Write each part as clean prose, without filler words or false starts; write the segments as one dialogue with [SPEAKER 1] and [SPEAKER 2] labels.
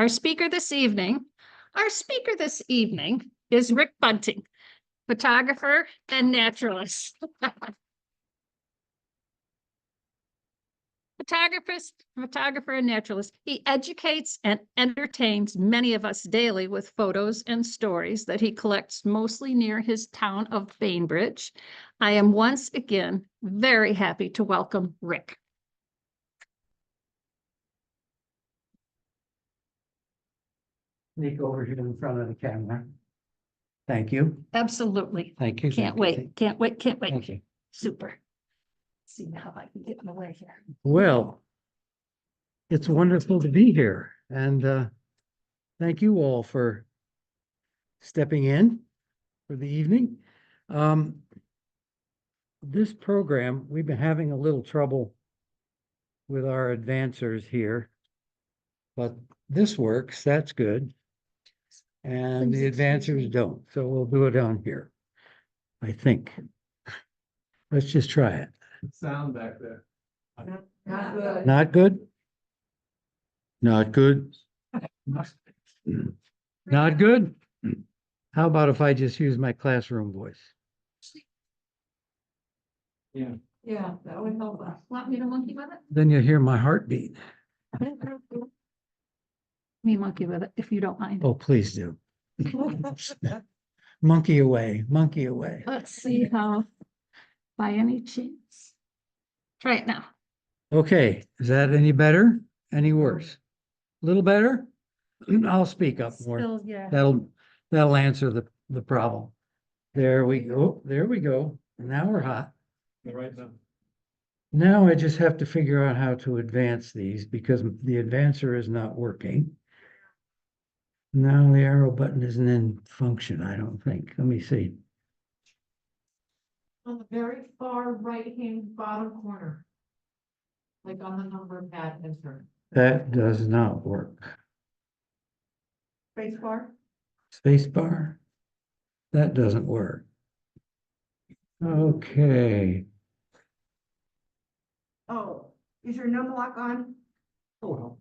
[SPEAKER 1] Our speaker this evening is Rick Bunting, photographer and naturalist. Photographer and naturalist. He educates and entertains many of us daily with photos and stories that he collects mostly near his town of Bainbridge. I am once again very happy to welcome Rick.
[SPEAKER 2] Sneak over here in front of the camera. Thank you.
[SPEAKER 1] Absolutely.
[SPEAKER 2] Thank you.
[SPEAKER 1] Can't wait. Can't wait. Can't wait.
[SPEAKER 2] Thank you.
[SPEAKER 1] Super. See how I can get in the way here.
[SPEAKER 2] Well, it's wonderful to be here, and thank you all for stepping in for the evening. This program, we've been having a little trouble with our advancers here, but this works. That's good. And the advancers don't, so we'll do it on here, I think. Let's just try it.
[SPEAKER 3] Sound back there.
[SPEAKER 1] Not good.
[SPEAKER 2] Not good? Not good? Not good? How about if I just use my classroom voice?
[SPEAKER 3] Yeah.
[SPEAKER 1] Yeah, that would help us. Want me to monkey with it?
[SPEAKER 2] Then you'll hear my heartbeat.
[SPEAKER 1] Me monkey with it, if you don't mind.
[SPEAKER 2] Oh, please do. Monkey away, monkey away.
[SPEAKER 1] Let's see how, by any chance. Try it now.
[SPEAKER 2] Okay, is that any better? Any worse? A little better? I'll speak up more.
[SPEAKER 1] Still, yeah.
[SPEAKER 2] That'll answer the problem. There we go. There we go. Now we're hot.
[SPEAKER 3] Right now.
[SPEAKER 2] Now I just have to figure out how to advance these because the advancer is not working. Now the arrow button isn't in function, I don't think. Let me see.
[SPEAKER 4] On the very far right-hand bottom corner. Like on the number pad insert.
[SPEAKER 2] That does not work.
[SPEAKER 4] Space bar?
[SPEAKER 2] Space bar? That doesn't work. Okay.
[SPEAKER 5] Oh, is your num lock on?
[SPEAKER 3] Oh,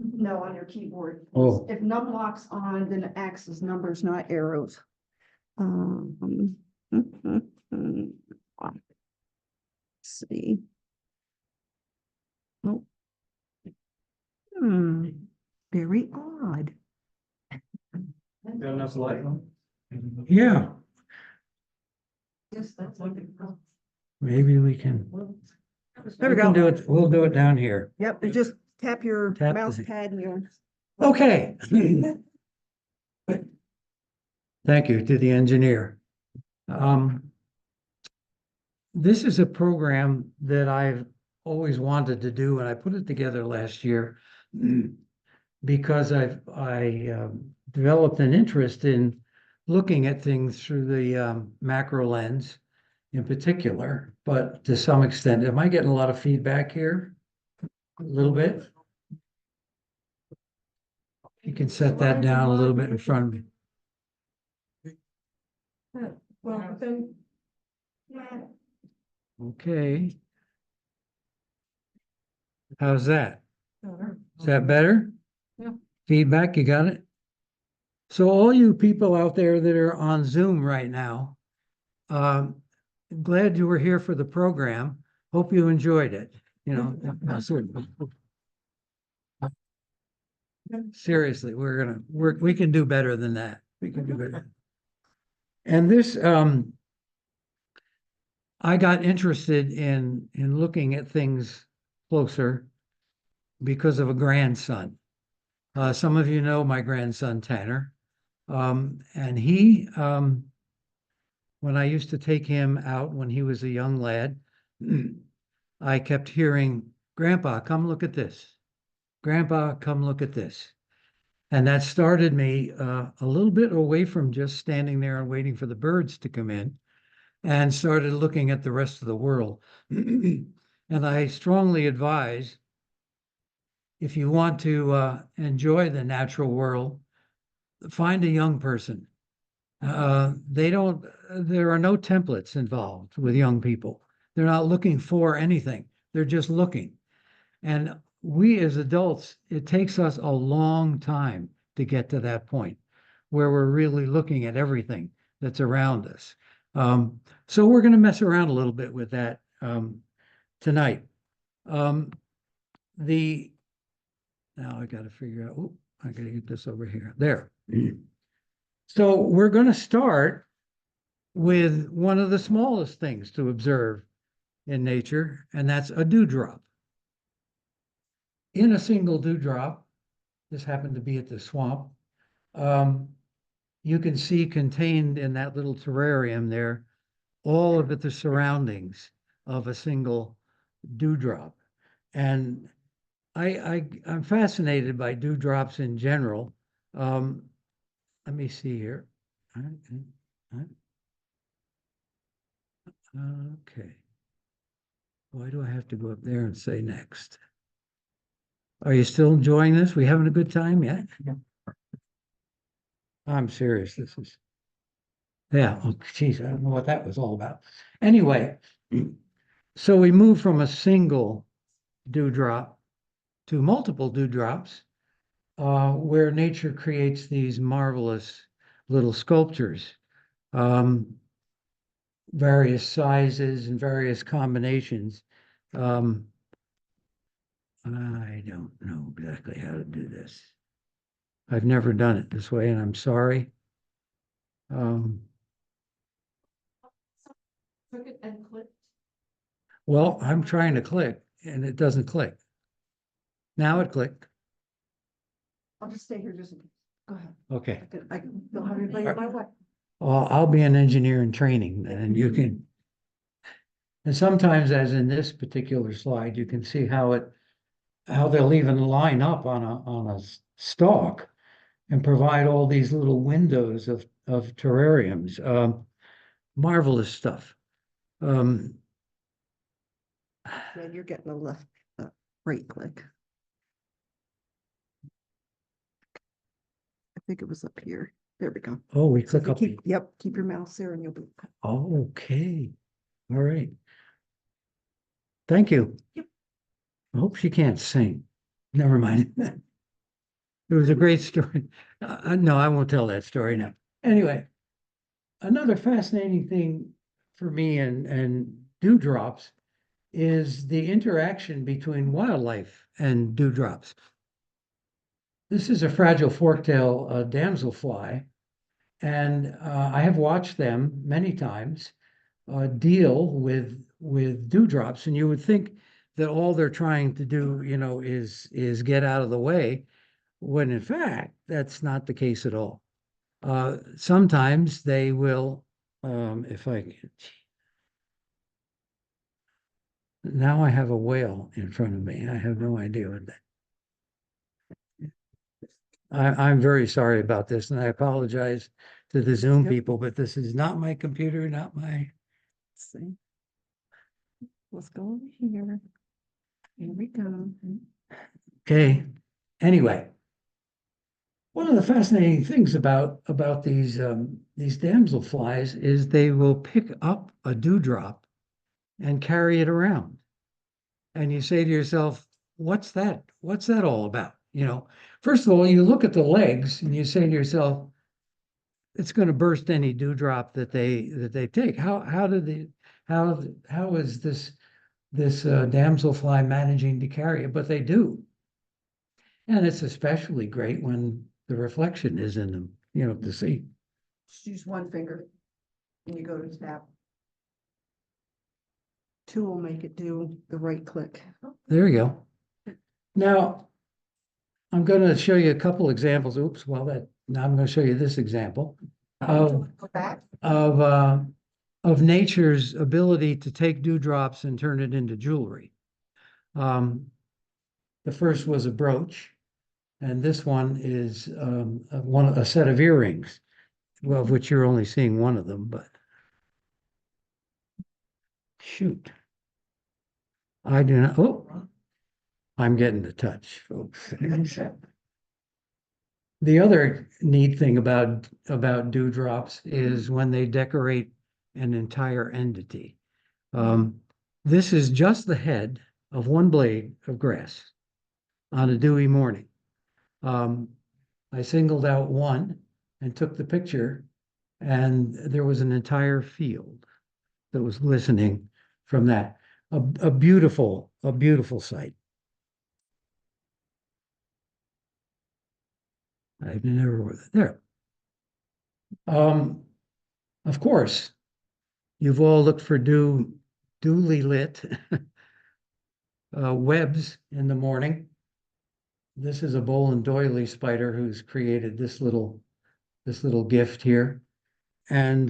[SPEAKER 5] No, on your keyboard.
[SPEAKER 2] Oh.
[SPEAKER 5] If num lock's on, then it acts as numbers, not arrows. Let's see. Oh. Very odd.
[SPEAKER 3] got enough light?
[SPEAKER 2] Yeah,
[SPEAKER 4] Yes, that's like it.
[SPEAKER 2] maybe we can.
[SPEAKER 5] There we
[SPEAKER 2] can do
[SPEAKER 5] go.
[SPEAKER 2] it. We'll do it down here.
[SPEAKER 5] Yep, and just tap your
[SPEAKER 2] Tap the
[SPEAKER 5] mouse
[SPEAKER 2] thing.
[SPEAKER 5] pad and your.
[SPEAKER 2] Okay. Thank you to the engineer. This is a program that I've always wanted to do, and I put it together last year because I developed an interest in looking at things through the macro lens in particular, but to some extent, am I getting a lot of feedback here? A little bit? You can set that down a little bit in front of me.
[SPEAKER 5] Well, then. Yeah.
[SPEAKER 2] Okay. How's that? Is that better?
[SPEAKER 1] Yeah.
[SPEAKER 2] Feedback, you got it? So all you people out there that are on Zoom right now, glad you were here for the program. Hope you enjoyed it. You know, seriously, we can do better than that. We can do better. And this, I got interested in looking at things closer because of a grandson. Some of you know my grandson, Tanner. And he, when I used to take him out when he was a young lad, I kept hearing, "Grandpa, come look at this. Grandpa, come look at this." And that started me a little bit away from just standing there and waiting for the birds to come in and started looking at the rest of the world. And I strongly advise, if you want to enjoy the natural world, find a young person. There are no templates involved with young people. They're not looking for anything. They're just looking. And we as adults, it takes us a long time to get to that point where we're really looking at everything that's around us. So we're going to mess around a little bit with that tonight. Now I got to figure out, oh, I got to get this over here. There. So we're going to start with one of the smallest things to observe in nature, and that's a dewdrop. In a single dewdrop, this happened to be at the swamp, you can see contained in that little terrarium there all of the surroundings of a single dewdrop. And I'm fascinated by dewdrops in general. Let me see here. Okay. Why do I have to go up there and say next? Are you still enjoying this? We having a good time yet? Yeah. I'm serious. This is, yeah. Oh, geez, I don't know what that was all about. Anyway, so we move from a single dewdrop to multiple dewdrops, where nature creates these marvelous little sculptures, various sizes and various combinations. I don't know exactly how to do this. I've never done it this way, and I'm sorry.
[SPEAKER 4] Took it and clicked.
[SPEAKER 2] Well, I'm trying to click, and it doesn't click. Now it clicked.
[SPEAKER 5] I'll just stay here just, go ahead.
[SPEAKER 2] Okay.
[SPEAKER 5] Don't have anybody in my way.
[SPEAKER 2] Well, I'll be an engineer in training, and you can. And sometimes, as in this particular slide, you can see how they'll even line up on a stalk and provide all these little windows of terrariums. Marvelous stuff.
[SPEAKER 5] Yeah, you're getting a left, right click. I think it was up here. There we go.
[SPEAKER 2] Oh, we
[SPEAKER 5] So if
[SPEAKER 2] click
[SPEAKER 5] you
[SPEAKER 2] up.
[SPEAKER 5] keep, yep, keep your mouse there and you'll be.
[SPEAKER 2] Okay. All right. Thank you.
[SPEAKER 5] Yep.
[SPEAKER 2] I hope she can't sing. Never mind. It was a great story. No, I won't tell that story now. Anyway, another fascinating thing for me and dewdrops is the interaction between wildlife and dewdrops. This is a fragile forktail damselfly, and I have watched them many times deal with dewdrops, and you would think that all they're trying to do, is get out of the way, when in fact that's not the case at all. Sometimes they will, if I can. Now I have a whale in front of me. I have no idea what that. I'm very sorry about this, and I apologize to the Zoom
[SPEAKER 5] Yep.
[SPEAKER 2] people, but this is not my computer, not my.
[SPEAKER 5] Let's see. Let's go over here. Here we go.
[SPEAKER 2] Okay. Anyway, one of the fascinating things about these damselflies is they will pick up a dewdrop and carry it around. And you say to yourself, what's that? What's that all about? First of all, you look at the legs and you say to yourself, it's going to burst any dewdrop that they take. How is this damselfly managing to carry it? But they do. And it's especially great when the reflection is in them, to see.
[SPEAKER 5] Just use one finger and you go to tap. Two will make it do the right click.
[SPEAKER 2] There you go. Now, I'm going to show you a couple examples. Oops, now I'm going to show you this example
[SPEAKER 5] Go back.
[SPEAKER 2] of nature's ability to take dewdrops and turn it into jewelry. The first was a brooch, and this one is a set of earrings, well, of which you're only seeing one of them, but shoot. I do not, I'm getting the touch, folks. The other neat thing about dewdrops is when they decorate an entire entity. This is just the head of one blade of grass. on a dewy morning. I singled out one and took the picture, and there was an entire field that was glistening from that. A beautiful sight. I've never there. Of course, you've all looked for duly lit webs in the morning. This is a Boland doily spider who's created this little gift here. And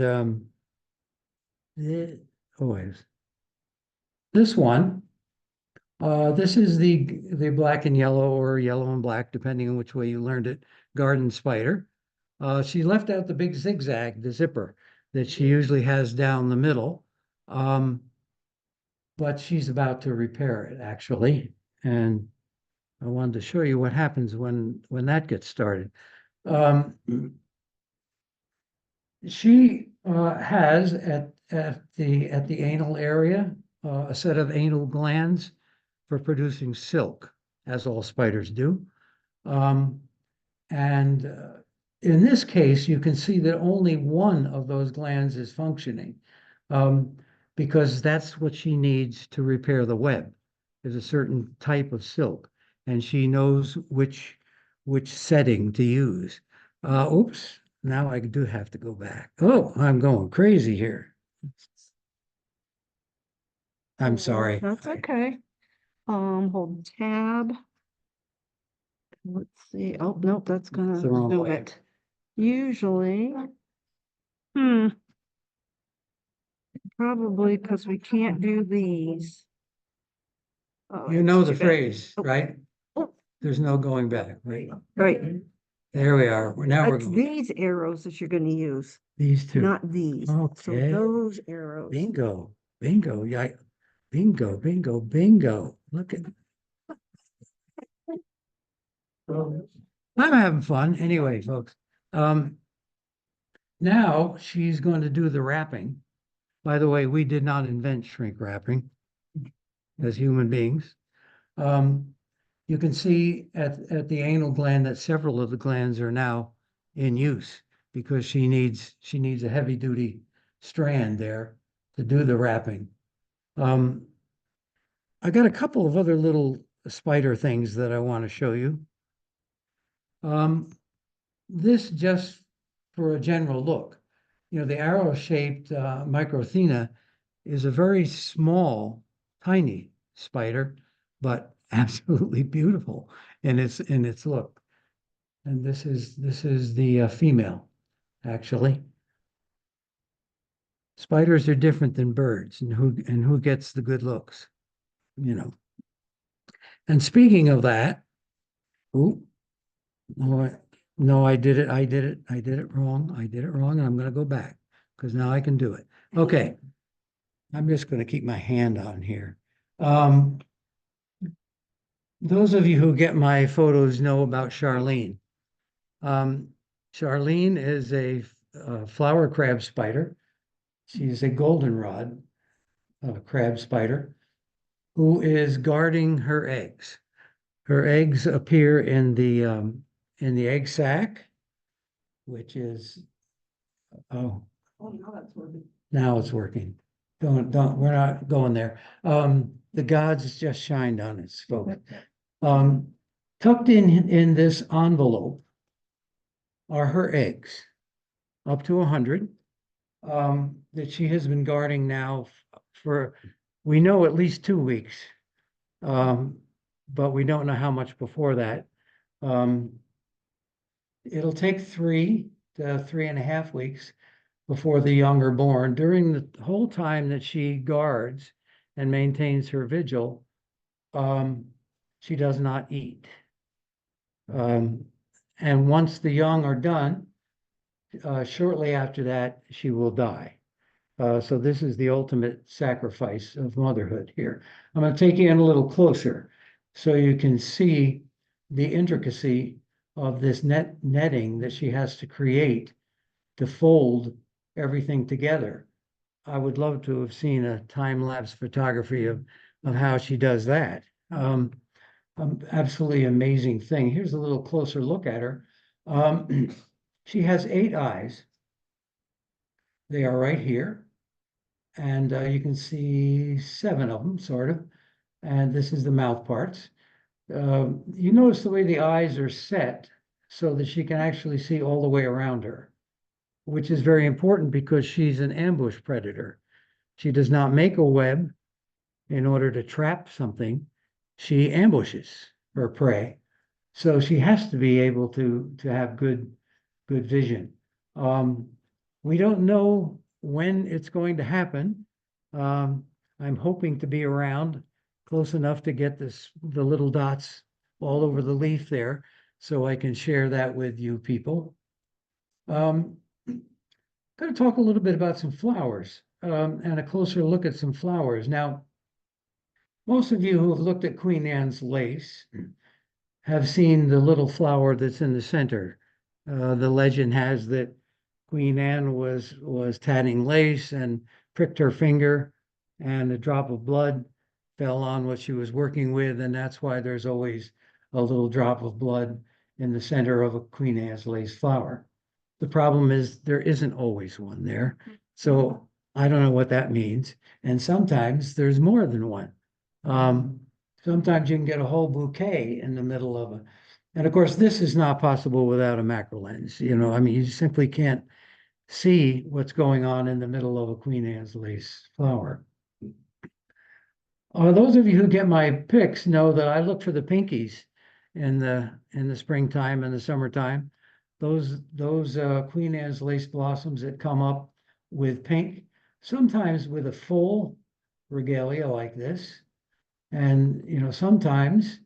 [SPEAKER 2] this one, this is the black and yellow or yellow and black, depending on which way you learned it, garden spider. She left out the big zigzag, the zipper that she usually has down the middle. But she's about to repair it actually. And I wanted to show you what happens when that gets started. She has at the anal area a set of anal glands for producing silk, as all spiders do. And in this case, you can see that only one of those glands is functioning, because that's what she needs to repair the web. There's a certain type of silk, and she knows which setting to use. Oops, now I do have to go back. Oh, I'm going crazy here. I'm sorry.
[SPEAKER 5] That's okay. Hold tab. Let's see. Oh, nope, that's gonna
[SPEAKER 2] It's the wrong
[SPEAKER 5] do
[SPEAKER 2] way.
[SPEAKER 5] it. Usually. Probably because we can't do these. Oh,
[SPEAKER 2] You know
[SPEAKER 5] that's
[SPEAKER 2] the
[SPEAKER 5] too bad.
[SPEAKER 2] phrase,
[SPEAKER 5] Oh.
[SPEAKER 2] right?
[SPEAKER 5] Oh.
[SPEAKER 2] There's no going back, right?
[SPEAKER 5] Right.
[SPEAKER 2] There we are. Now we're
[SPEAKER 5] It's
[SPEAKER 2] going.
[SPEAKER 5] these arrows that you're gonna use,
[SPEAKER 2] These two.
[SPEAKER 5] not these. So
[SPEAKER 2] Okay.
[SPEAKER 5] those arrows.
[SPEAKER 2] Bingo, bingo, yeah, bingo, bingo, bingo. Look at. I'm having fun anyway, folks. Now she's going to do the wrapping. By the way, we did not invent shrink wrapping as human beings. You can see at the anal gland that several of the glands are now in use because she needs a heavy duty strand there to do the wrapping. I got a couple of other little spider things that I want to show you. This just for a general look. You know, the arrow-shaped Microthena is a very small, tiny spider, but absolutely beautiful in its look. And this is the female, actually. Spiders are different than birds, and who gets the good looks, you know. And speaking of that, ooh, no, I did it wrong. I did it wrong, and I'm going to go back because now I can do it. Okay. I'm just going to keep my hand on here. Those of you who get my photos know about Charlene. Charlene is a flower crab spider. She's a goldenrod crab spider who is guarding her eggs. Her eggs appear in the egg sac, which is, oh,
[SPEAKER 5] now that's working.
[SPEAKER 2] now it's working. Don't, we're not going there. The gods just shined on us, folks. Tucked in this envelope are her eggs, up to 100, that she has been guarding now for, we know, at least 2 weeks. But we don't know how much before that. It'll take 3 to 3.5 weeks before the young are born. During the whole time that she guards and maintains her vigil, she does not eat. And once the young are done, shortly after that, she will die. So this is the ultimate sacrifice of motherhood here. I'm going to take you in a little closer so you can see the intricacy of this netting that she has to create to fold everything together. I would love to have seen a time-lapse photography of how she does that. absolutely amazing thing. Here's a little closer look at her. She has 8 eyes. They are right here. And you can see 7 of them, sort of. And this is the mouth parts. You notice the way the eyes are set so that she can actually see all the way around her, which is very important because she's an ambush predator. She does not make a web in order to trap something. She ambushes her prey. So she has to be able to have good vision. We don't know when it's going to happen. I'm hoping to be around close enough to get the little dots all over the leaf there, so I can share that with you people. Going to talk a little bit about some flowers, and a closer look at some flowers. Now, most of you who have looked at Queen Anne's lace have seen the little flower that's in the center. The legend has that Queen Anne was tatting lace and pricked her finger, and a drop of blood fell on what she was working with, and that's why there's always a little drop of blood in the center of a Queen Anne's lace flower. The problem is there isn't always one there, so I don't know what that means. And sometimes there's more than one. Sometimes you can get a whole bouquet in the middle of a, and of course, this is not possible without a macro lens. I mean, you simply can't see what's going on in the middle of a Queen Anne's lace flower. Those of you who get my pics know that I look for the pinkies in the springtime and the summertime. Those Queen Anne's lace blossoms that come up with pink, sometimes with a full regalia like this. And, sometimes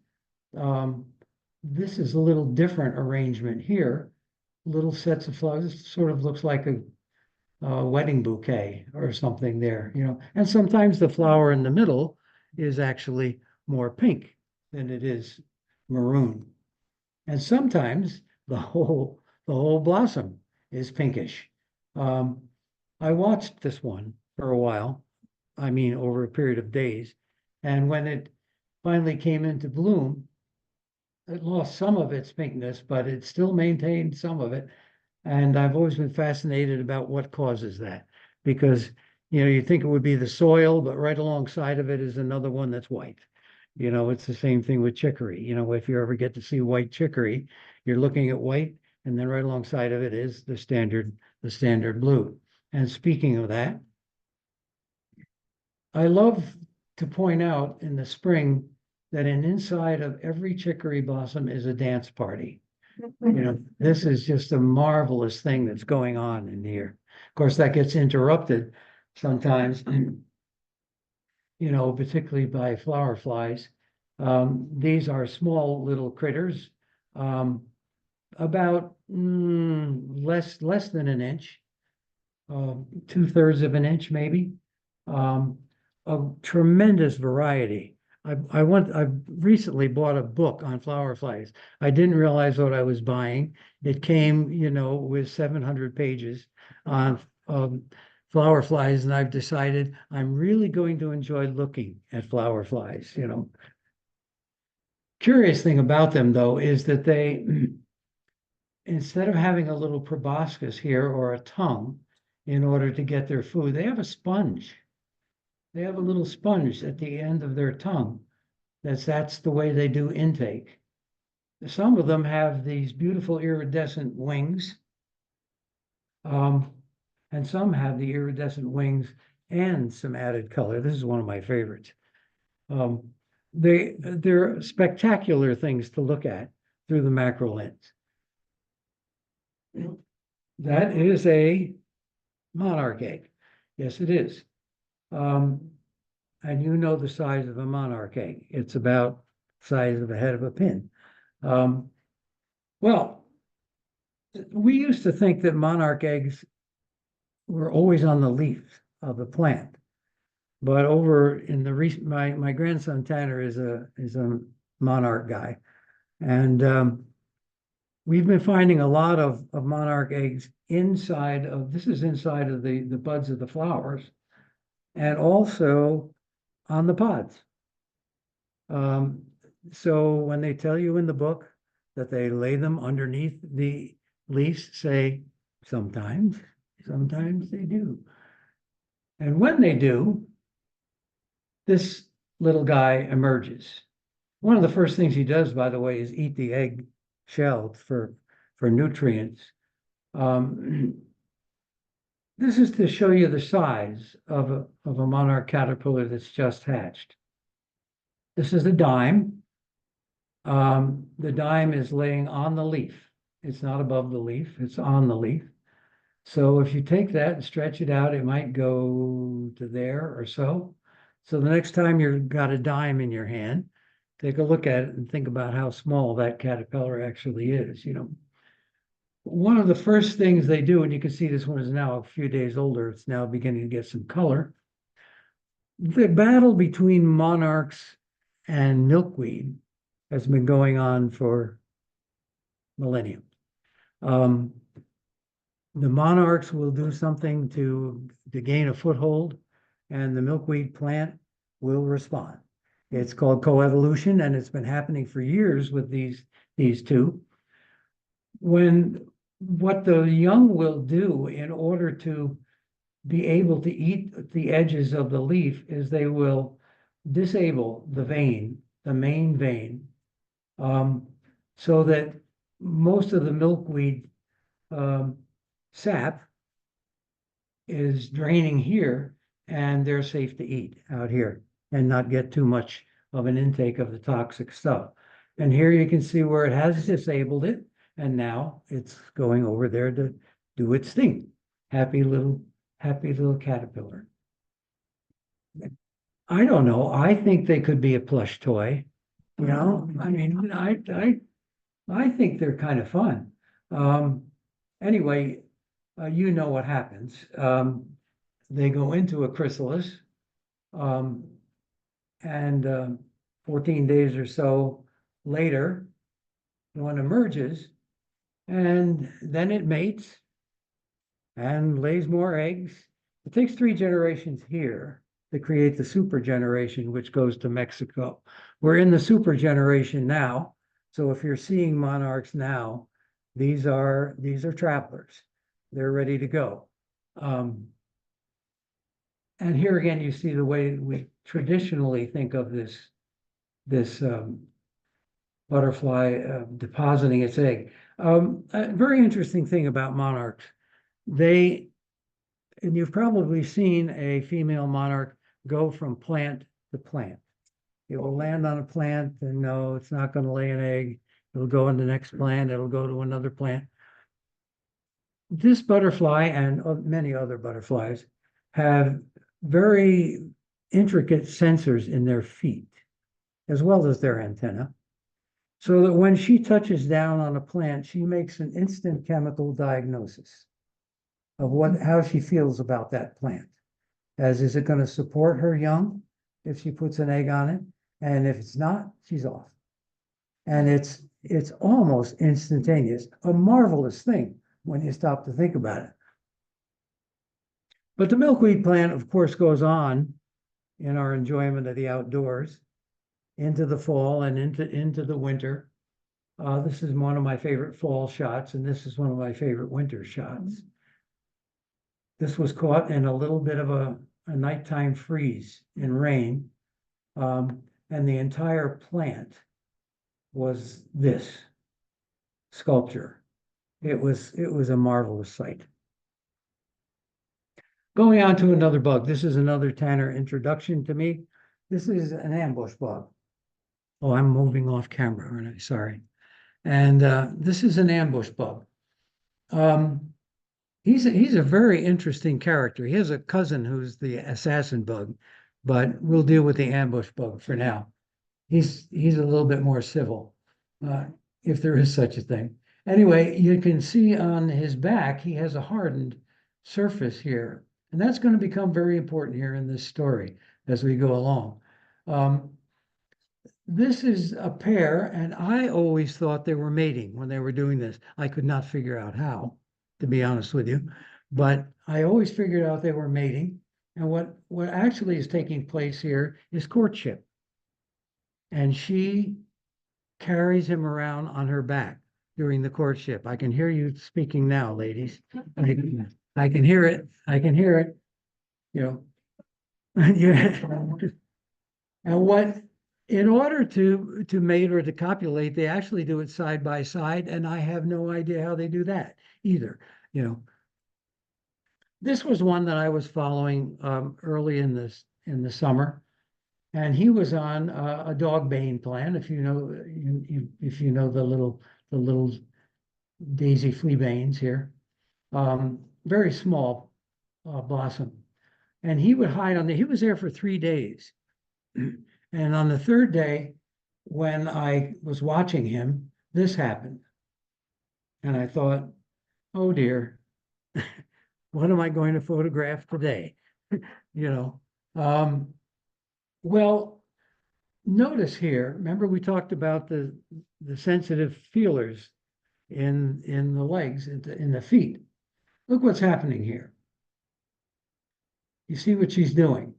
[SPEAKER 2] this is a little different arrangement here. Little sets of flowers. This sort of looks like a wedding bouquet or something there, And sometimes the flower in the middle is actually more pink than it is maroon. And sometimes the whole blossom is pinkish. I watched this one for a while. I mean, over a period of days. And when it finally came into bloom, it lost some of its pinkness, but it still maintained some of it. And I've always been fascinated about what causes that, because, you think it would be the soil, but right alongside of it is another one that's white. It's the same thing with chicory. If you ever get to see white chicory, you're looking at white, and then right alongside of it is the standard blue. And speaking of that, I love to point out in the spring that inside of every chicory blossom is a dance party. This is just a marvelous thing that's going on in here. Of course, that gets interrupted sometimes, particularly by flower flies. These are small little critters, about less than an inch, 2/3 of an inch maybe. A tremendous variety. I've recently bought a book on flower flies. I didn't realize what I was buying. It came, with 700 pages on flower flies, and I've decided I'm really going to enjoy looking at flower flies, Curious thing about them, though, is that they, instead of having a little proboscis here or a tongue in order to get their food, they have a sponge. They have a little sponge at the end of their tongue. That's the way they do intake. Some of them have these beautiful iridescent wings. And some have the iridescent wings and some added color. This is one of my favorites. They're spectacular things to look at through the macro lens. That is a monarch egg. Yes, it is. And the size of a monarch egg. It's about the size of the head of a pin. Well, we used to think that monarch eggs were always on the leaf of the plant. But over in the recent, my grandson Tanner is a monarch guy. And we've been finding a lot of monarch eggs inside of the buds of the flowers, and also on the pods. So when they tell you in the book that they lay them underneath the leaves, say, sometimes they do. And when they do, this little guy emerges. One of the first things he does, by the way, is eat the egg shell for nutrients. This is to show you the size of a monarch caterpillar that's just hatched. This is a dime. The dime is laying on the leaf. It's not above the leaf, it's on the leaf. So if you take that and stretch it out, it might go to there or so. So the next time you've got a dime in your hand, take a look at it and think about how small that caterpillar actually is, you know. One of the first things they do, and you can see this one is now a few days older, it's now beginning to get some color. The battle between monarchs and milkweed has been going on for millennia. The monarchs will do something to gain a foothold, and the milkweed plant will respond. It's called coevolution, and it's been happening for years with these two. What the young will do in order to be able to eat the edges of the leaf is they will disable the vein, the main vein, so that most of the milkweed sap is draining here, and they're safe to eat out here and not get too much of an intake of the toxic stuff. And here you can see where it has disabled it, and now it's going over there to do its thing. Happy little caterpillar. I don't know. I think they could be a plush toy. You know, I mean, I think they're kind of fun. Anyway, you know what happens. They go into a chrysalis, and 14 days or so later, one emerges, and then it mates and lays more eggs. It takes 3 generations here to create the super generation, which goes to Mexico. We're in the super generation now. So if you're seeing monarchs now, these are travelers. They're ready to go. And here again, you see the way we traditionally think of this butterfly depositing its egg. A very interesting thing about monarchs, and you've probably seen a female monarch go from plant to plant. It will land on a plant, and no, it's not going to lay an egg. It'll go in the next plant. It'll go to another plant. This butterfly and many other butterflies have very intricate sensors in their feet, as well as their antenna, so that when she touches down on a plant, she makes an instant chemical diagnosis of how she feels about that plant. As is it going to support her young if she puts an egg on it? And if it's not, she's off. And it's almost instantaneous, a marvelous thing when you stop to think about it. But the milkweed plant, of course, goes on in our enjoyment of the outdoors into the fall and into the winter. This is one of my favorite fall shots, and this is one of my favorite winter shots. This was caught in a little bit of a nighttime freeze in rain, and the entire plant was this sculpture. It was a marvelous sight. Going on to another bug. This is another Tanner introduction to me. This is an ambush bug. Oh, I'm moving off camera, aren't I? Sorry. And this is an ambush bug. He's a very interesting character. He has a cousin who's the assassin bug, but we'll deal with the ambush bug for now. He's a little bit more civil, if there is such a thing. Anyway, you can see on his back, he has a hardened surface here. And that's going to become very important here in this story as we go along. This is a pair, and I always thought they were mating when they were doing this. I could not figure out how, to be honest with you, but I always figured out they were mating. And what actually is taking place here is courtship. And she carries him around on her back during the courtship. I can hear you speaking now, ladies. I can hear it. I can hear it. You know. Yeah. And what, in order to mate or to copulate, they actually do it side by side, and I have no idea how they do that either, you know. This was one that I was following early in the summer, and he was on a dog bane plant. If you know, if you know the little daisy fleabanes here, very small blossom, and he would hide on the. He was there for 3 days. And on the third day, when I was watching him, this happened. And I thought, oh dear, what am I going to photograph today? You know, well, notice here, remember we talked about the sensitive feelers in the legs, in the feet. Look what's happening here. You see what she's doing?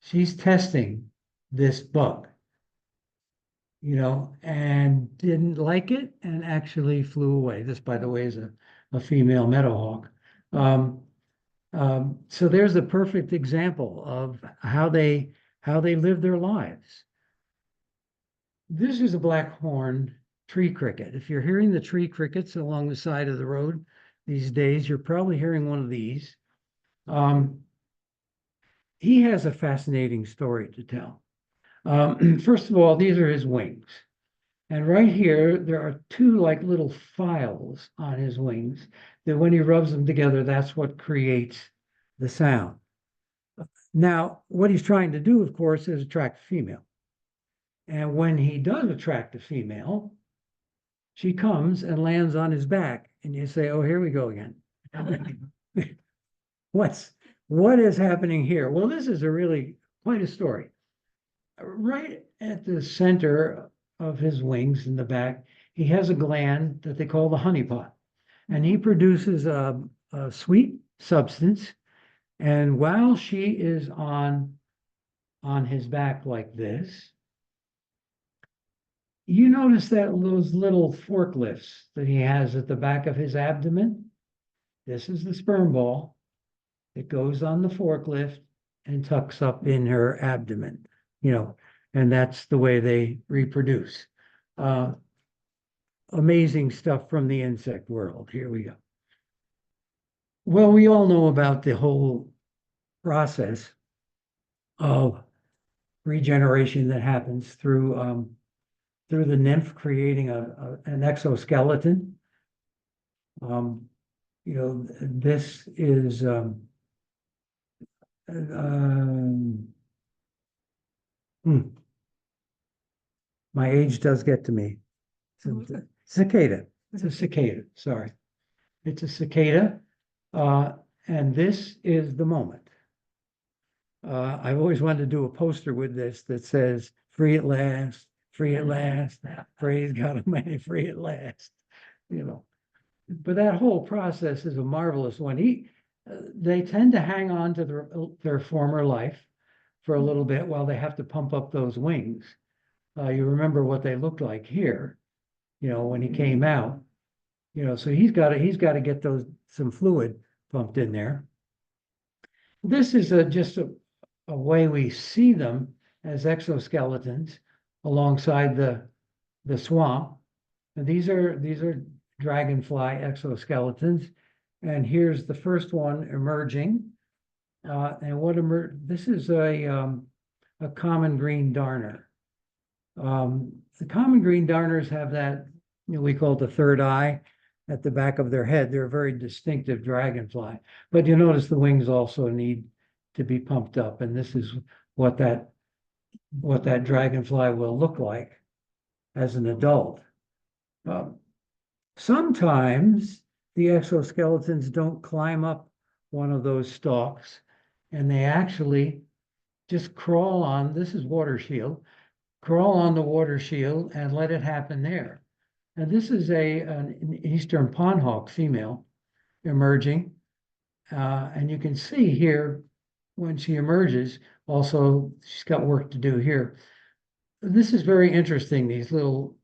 [SPEAKER 2] She's testing this bug, you know, and didn't like it and actually flew away. This, by the way, is a female meadowhawk. So there's a perfect example of how they live their lives. This is a black-horned tree cricket. If you're hearing the tree crickets along the side of the road these days, you're probably hearing one of these. He has a fascinating story to tell. First of all, these are his wings. And right here, there are two like little files on his wings that when he rubs them together, that's what creates the sound. Now, what he's trying to do, of course, is attract a female. And when he does attract a female, she comes and lands on his back. And you say, oh, here we go again. What is happening here? Well, this is quite a story. Right at the center of his wings in the back, he has a gland that they call the honeypot, and he produces a sweet substance. And while she is on his back like this, you notice that those little forklifts that he has at the back of his abdomen. This is the sperm ball. It goes on the forklift and tucks up in her abdomen, you know, and that's the way they reproduce. Amazing stuff from the insect world. Here we go. Well, we all know about the whole process of regeneration that happens through the nymph creating an exoskeleton. You know, this is my age does get to me. Cicada. It's a cicada, sorry. It's a cicada, and this is the moment. I've always wanted to do a poster with this that says, free at last, praise God Almighty, free at last, you know. But that whole process is a marvelous one. They tend to hang on to their former life for a little bit while they have to pump up those wings. You remember what they looked like here, you know, when he came out, you know, so he's got to get some fluid pumped in there. This is just a way we see them as exoskeletons alongside the swamp. And these are dragonfly exoskeletons. And here's the first one emerging. And this is a common green darner. The common green darners have that, you know, we call it the third eye at the back of their head. They're a very distinctive dragonfly. But you notice the wings also need to be pumped up. And this is what that dragonfly will look like as an adult. Sometimes the exoskeletons don't climb up one of those stalks, and they actually just crawl on, this is water shield, crawl on the water shield and let it happen there. And this is an eastern pondhawk female emerging. And you can see here when she emerges, also she's got work to do here. This is very interesting, these little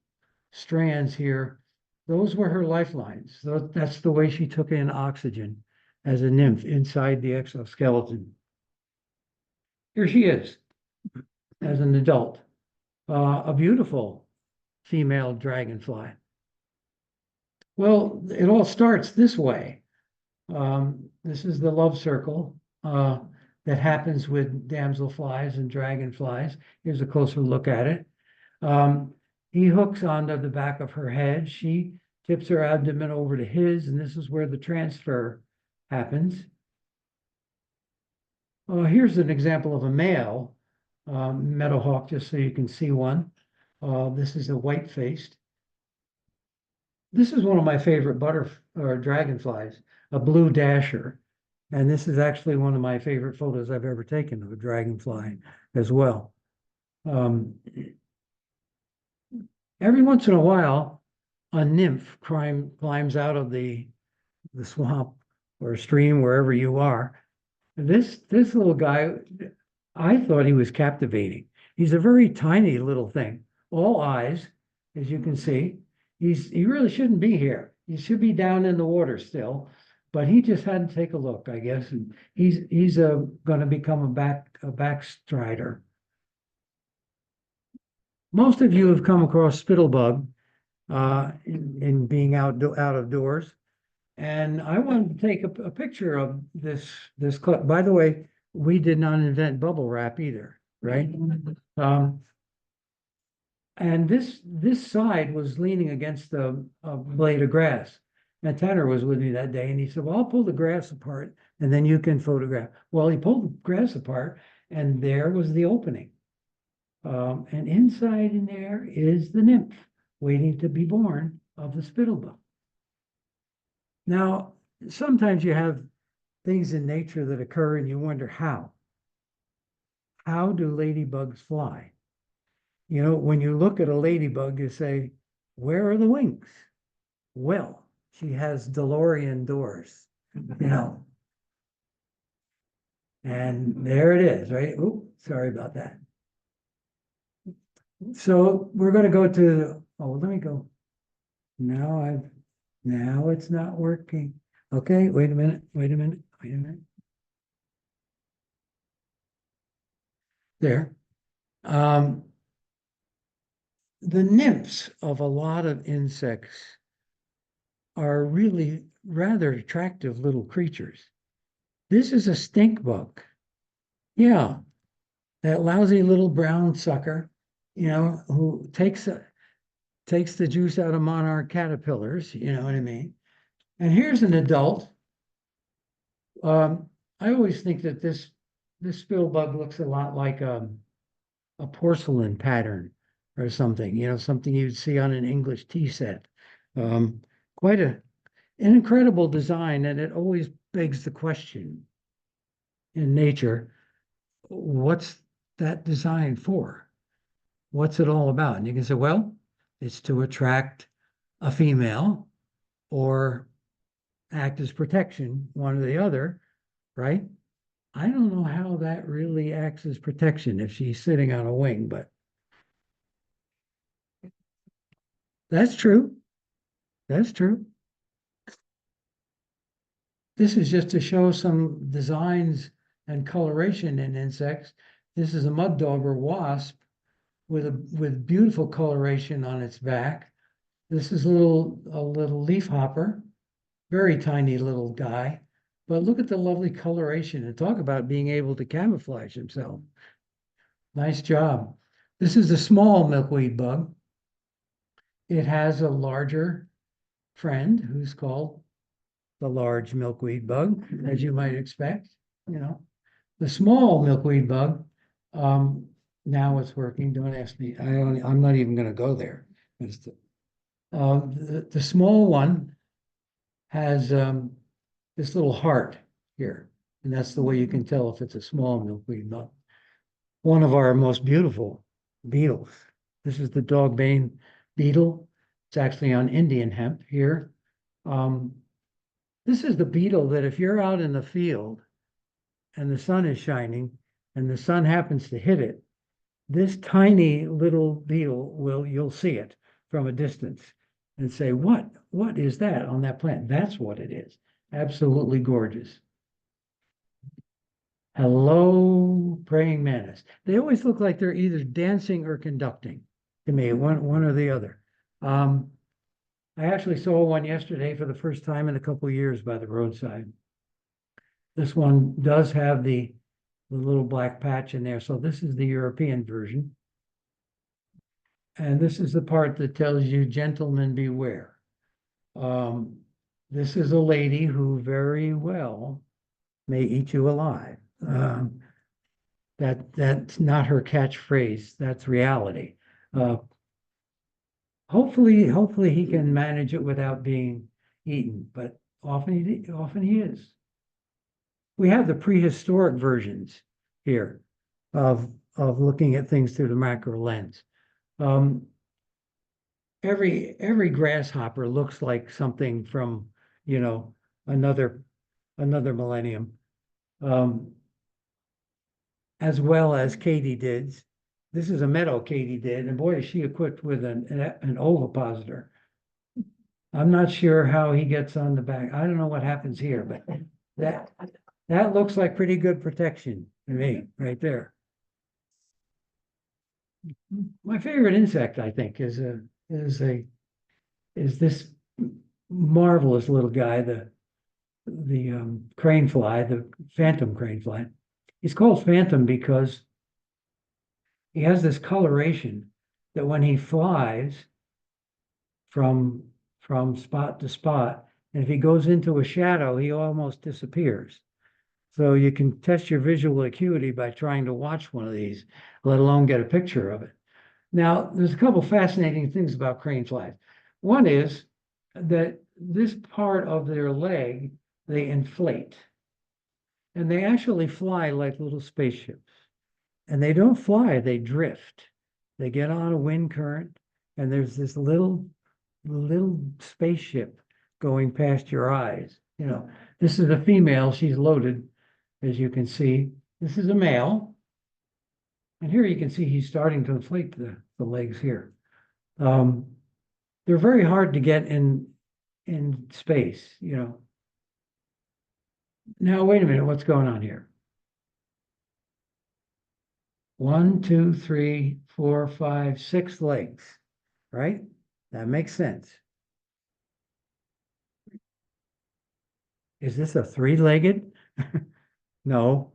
[SPEAKER 2] strands here, those were her lifelines. So that's the way she took in oxygen as a nymph inside the exoskeleton. Here she is as an adult, a beautiful female dragonfly. Well, it all starts this way. This is the love circle that happens with damselflies and dragonflies. Here's a closer look at it. He hooks onto the back of her head. She tips her abdomen over to his, and this is where the transfer happens. Here's an example of a male meadowhawk, just so you can see one. This is a white-faced. This is one of my favorite dragonflies, a blue dasher. And this is actually one of my favorite photos I've ever taken of a dragonfly as well. Every once in a while, a nymph climbs out of the swamp or stream, wherever you are. And this little guy, I thought he was captivating. He's a very tiny little thing, all eyes, as you can see. He really shouldn't be here. He should be down in the water still, but he just had to take a look, I guess. And he's going to become a backstrider. Most of you have come across spittlebug in being out of doors, and I wanted to take a picture of this clip. By the way, we did not invent bubble wrap either, right? And this side was leaning against a blade of grass. And Tanner was with me that day, and he said, "Well, I'll pull the grass apart, and then you can photograph." Well, he pulled the grass apart, and there was the opening. And inside in there is the nymph waiting to be born of the spittlebug. Now, sometimes you have things in nature that occur, and you wonder how. How do ladybugs fly? You know, when you look at a ladybug, you say, "Where are the wings?" Well, she has DeLorean doors, you know. And there it is, right? Oh, sorry about that. So we're going to go to, let me go. Now it's not working. Okay, wait a minute. There. The nymphs of a lot of insects are really rather attractive little creatures. This is a stink bug. Yeah, that lousy little brown sucker, you know, who takes the juice out of monarch caterpillars, you know what I mean? And here's an adult. I always think that this spittlebug looks a lot like a porcelain pattern or something, you know, something you'd see on an English tea set. Quite an incredible design, and it always begs the question in nature, what's that design for? What's it all about? And you can say, well, it's to attract a female or act as protection, one or the other, right? I don't know how that really acts as protection if she's sitting on a wing, but that's true. That's true. This is just to show some designs and coloration in insects. This is a mud dauber wasp with beautiful coloration on its back. This is a little leaf hopper, very tiny little guy. But look at the lovely coloration, and talk about being able to camouflage himself. Nice job. This is a small milkweed bug. It has a larger friend who's called the large milkweed bug, as you might expect, you know. The small milkweed bug, now it's working, don't ask me. I'm not even gonna go there. The small one has this little heart here, and that's the way you can tell if it's a small milkweed bug. One of our most beautiful beetles. This is the dogbane beetle. It's actually on Indian hemp here. This is the beetle that if you're out in the field and the sun is shining and the sun happens to hit it, this tiny little beetle you'll see it. from a distance and say, what is that on that plant? That's what it is. Absolutely gorgeous. Hello, praying mantis. They always look like they're either dancing or conducting to me, one or the other. I actually saw one yesterday for the first time in a couple of years by the roadside. This one does have the little black patch in there. So this is the European version. And this is the part that tells you, gentlemen, beware. This is a lady who very well may eat you alive. That's not her catchphrase. That's reality. Hopefully he can manage it without being eaten, but often he is. We have the prehistoric versions here of looking at things through the macro lens. Every grasshopper looks like something from, another millennium. As well as katydids. This is a meadow katydid, and boy, is she equipped with an ovipositor. I'm not sure how he gets on the back. I don't know what happens here, but that looks like pretty good protection to me, right there. My favorite insect, I think, is this marvelous little guy, the crane fly, the phantom crane fly. He's called phantom because he has this coloration that when he flies from spot to spot, and if he goes into a shadow, he almost disappears. So you can test your visual acuity by trying to watch one of these, let alone get a picture of it. Now, there's a couple fascinating things about crane flies. One is that this part of their leg, they inflate. And they actually fly like little spaceships. And they don't fly, they drift. They get on a wind current, and there's this little spaceship going past your eyes. This is a female, she's loaded, as you can see. This is a male. And here you can see he's starting to inflate the legs here. They're very hard to get in space, Now, wait a minute, what's going on here? 1, 2, 3, 4, 5, 6 legs, right? That makes sense. Is this a 3-legged? No.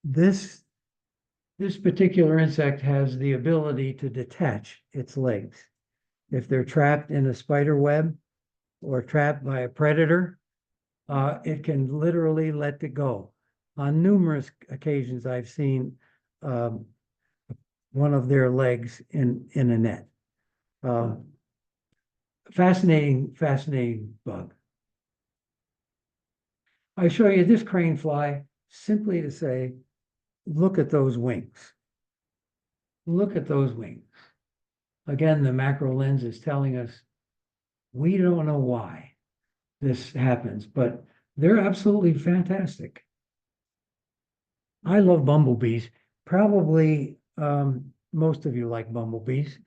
[SPEAKER 2] This particular insect has the ability to detach its legs. If they're trapped in a spider web or trapped by a predator, it can literally let it go. On numerous occasions, I've seen one of their legs in a net. Fascinating bug. I show you this crane fly simply to say, look at those wings. Look at those wings. Again, the macro lens is telling us we don't know why this happens, but they're absolutely fantastic. I love bumblebees. Probably most of you like bumblebees.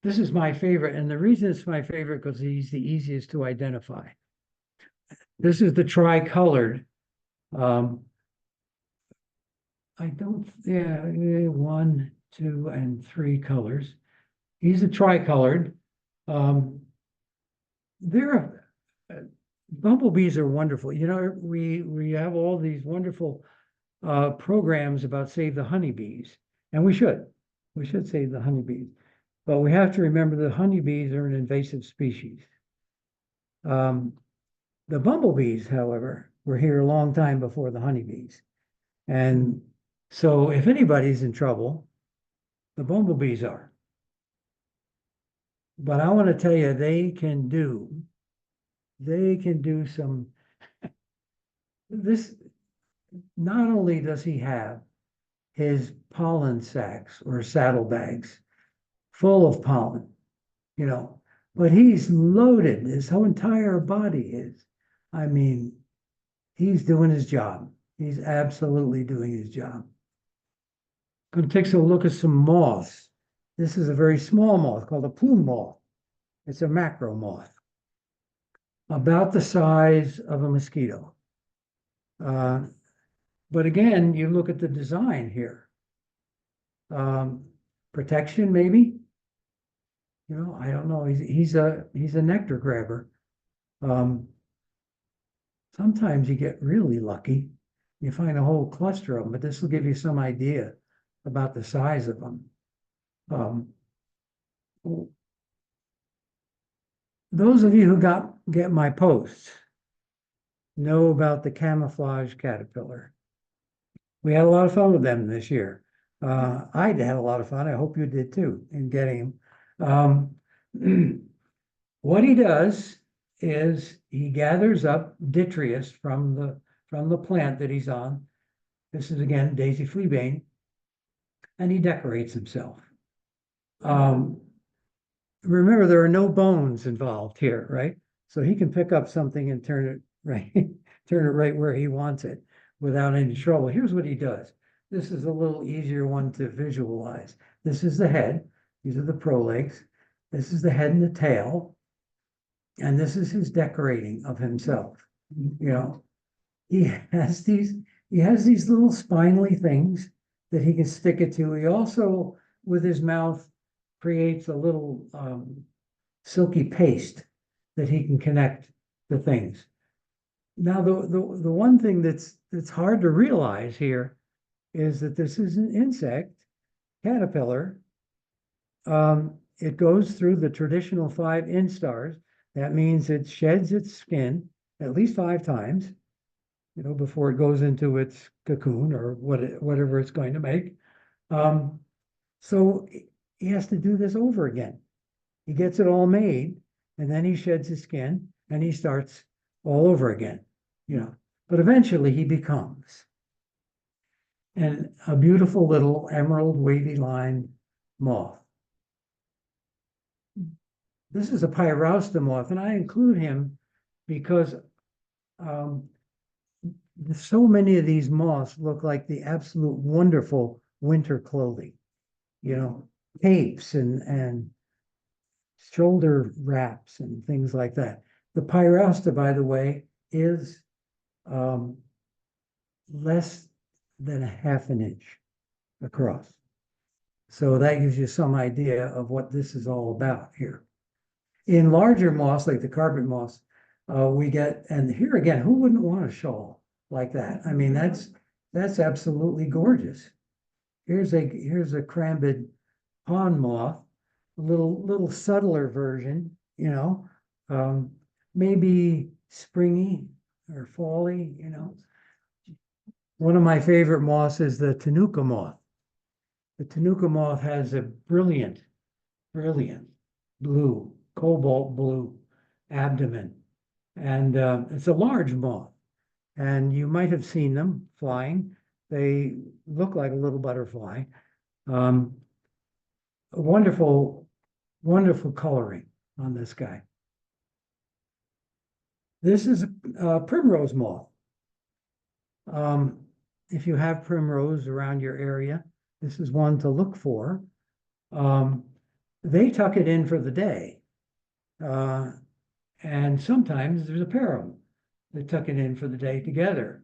[SPEAKER 2] This is my favorite, and the reason it's my favorite because he's the easiest to identify. This is the tricolored. Yeah, 1, 2, and 3 colors. He's a tricolored. Bumblebees are wonderful. We have all these wonderful programs about save the honeybees, and we should save the honeybees. But we have to remember the honeybees are an invasive species. The bumblebees, however, were here a long time before the honeybees. And so if anybody's in trouble, the bumblebees are. But I want to tell you, they can do some, this, not only does he have his pollen sacs or saddlebags full of pollen, but he's loaded, his whole entire body is. I mean, he's doing his job. He's absolutely doing his job. Going to take a look at some moths. This is a very small moth called a plume moth. It's a macro moth, about the size of a mosquito. But again, you look at the design here. Protection, maybe? You know, I don't know. He's a nectar grabber. Sometimes you get really lucky. You find a whole cluster of them, but this will give you some idea about the size of them. Those of you who get my posts know about the camouflage caterpillar. We had a lot of fun with them this year. I had a lot of fun. I hope you did too in getting them. What he does is he gathers up detritus from the plant that he's on. This is again daisy fleabane, and he decorates himself. Remember, there are no bones involved here, right? So he can pick up something and turn it right where he wants it without any trouble. Here's what he does. This is a little easier one to visualize. This is the head. These are the prolegs. This is the head and the tail. And this is his decorating of himself. You know, he has these little spindly things that he can stick it to. He also, with his mouth, creates a little silky paste that he can connect the things. Now, the one thing that's hard to realize here is that this is an insect, caterpillar. It goes through the traditional 5 instars. That means it sheds its skin at least 5 times, you know, before it goes into its cocoon or whatever it's going to make. So he has to do this over again. He gets it all made, and then he sheds his skin, and he starts all over again, you know. But eventually he becomes a beautiful little emerald wavy line moth. This is a pyrausta moth, and I include him because so many of these moths look like the absolute wonderful winter clothing, you know, capes and shoulder wraps and things like that. The pyrausta, by the way, is less than a ½ inch across. So that gives you some idea of what this is all about here. In larger moths, like the carpet moths, we get, and here again, who wouldn't want a shawl like that? I mean, that's absolutely gorgeous. Here's a crambid pond moth, a little subtler version, you know, maybe springy or fally, you know. One of my favorite moths is the Tenuka moth. The Tenuka moth has a brilliant blue, cobalt blue abdomen. And it's a large moth. And you might have seen them flying. They look like a little butterfly. Wonderful coloring on this guy. This is a primrose moth. If you have primrose around your area, this is one to look for. They tuck it in for the day. And sometimes there's a pair of them that tuck it in for the day together.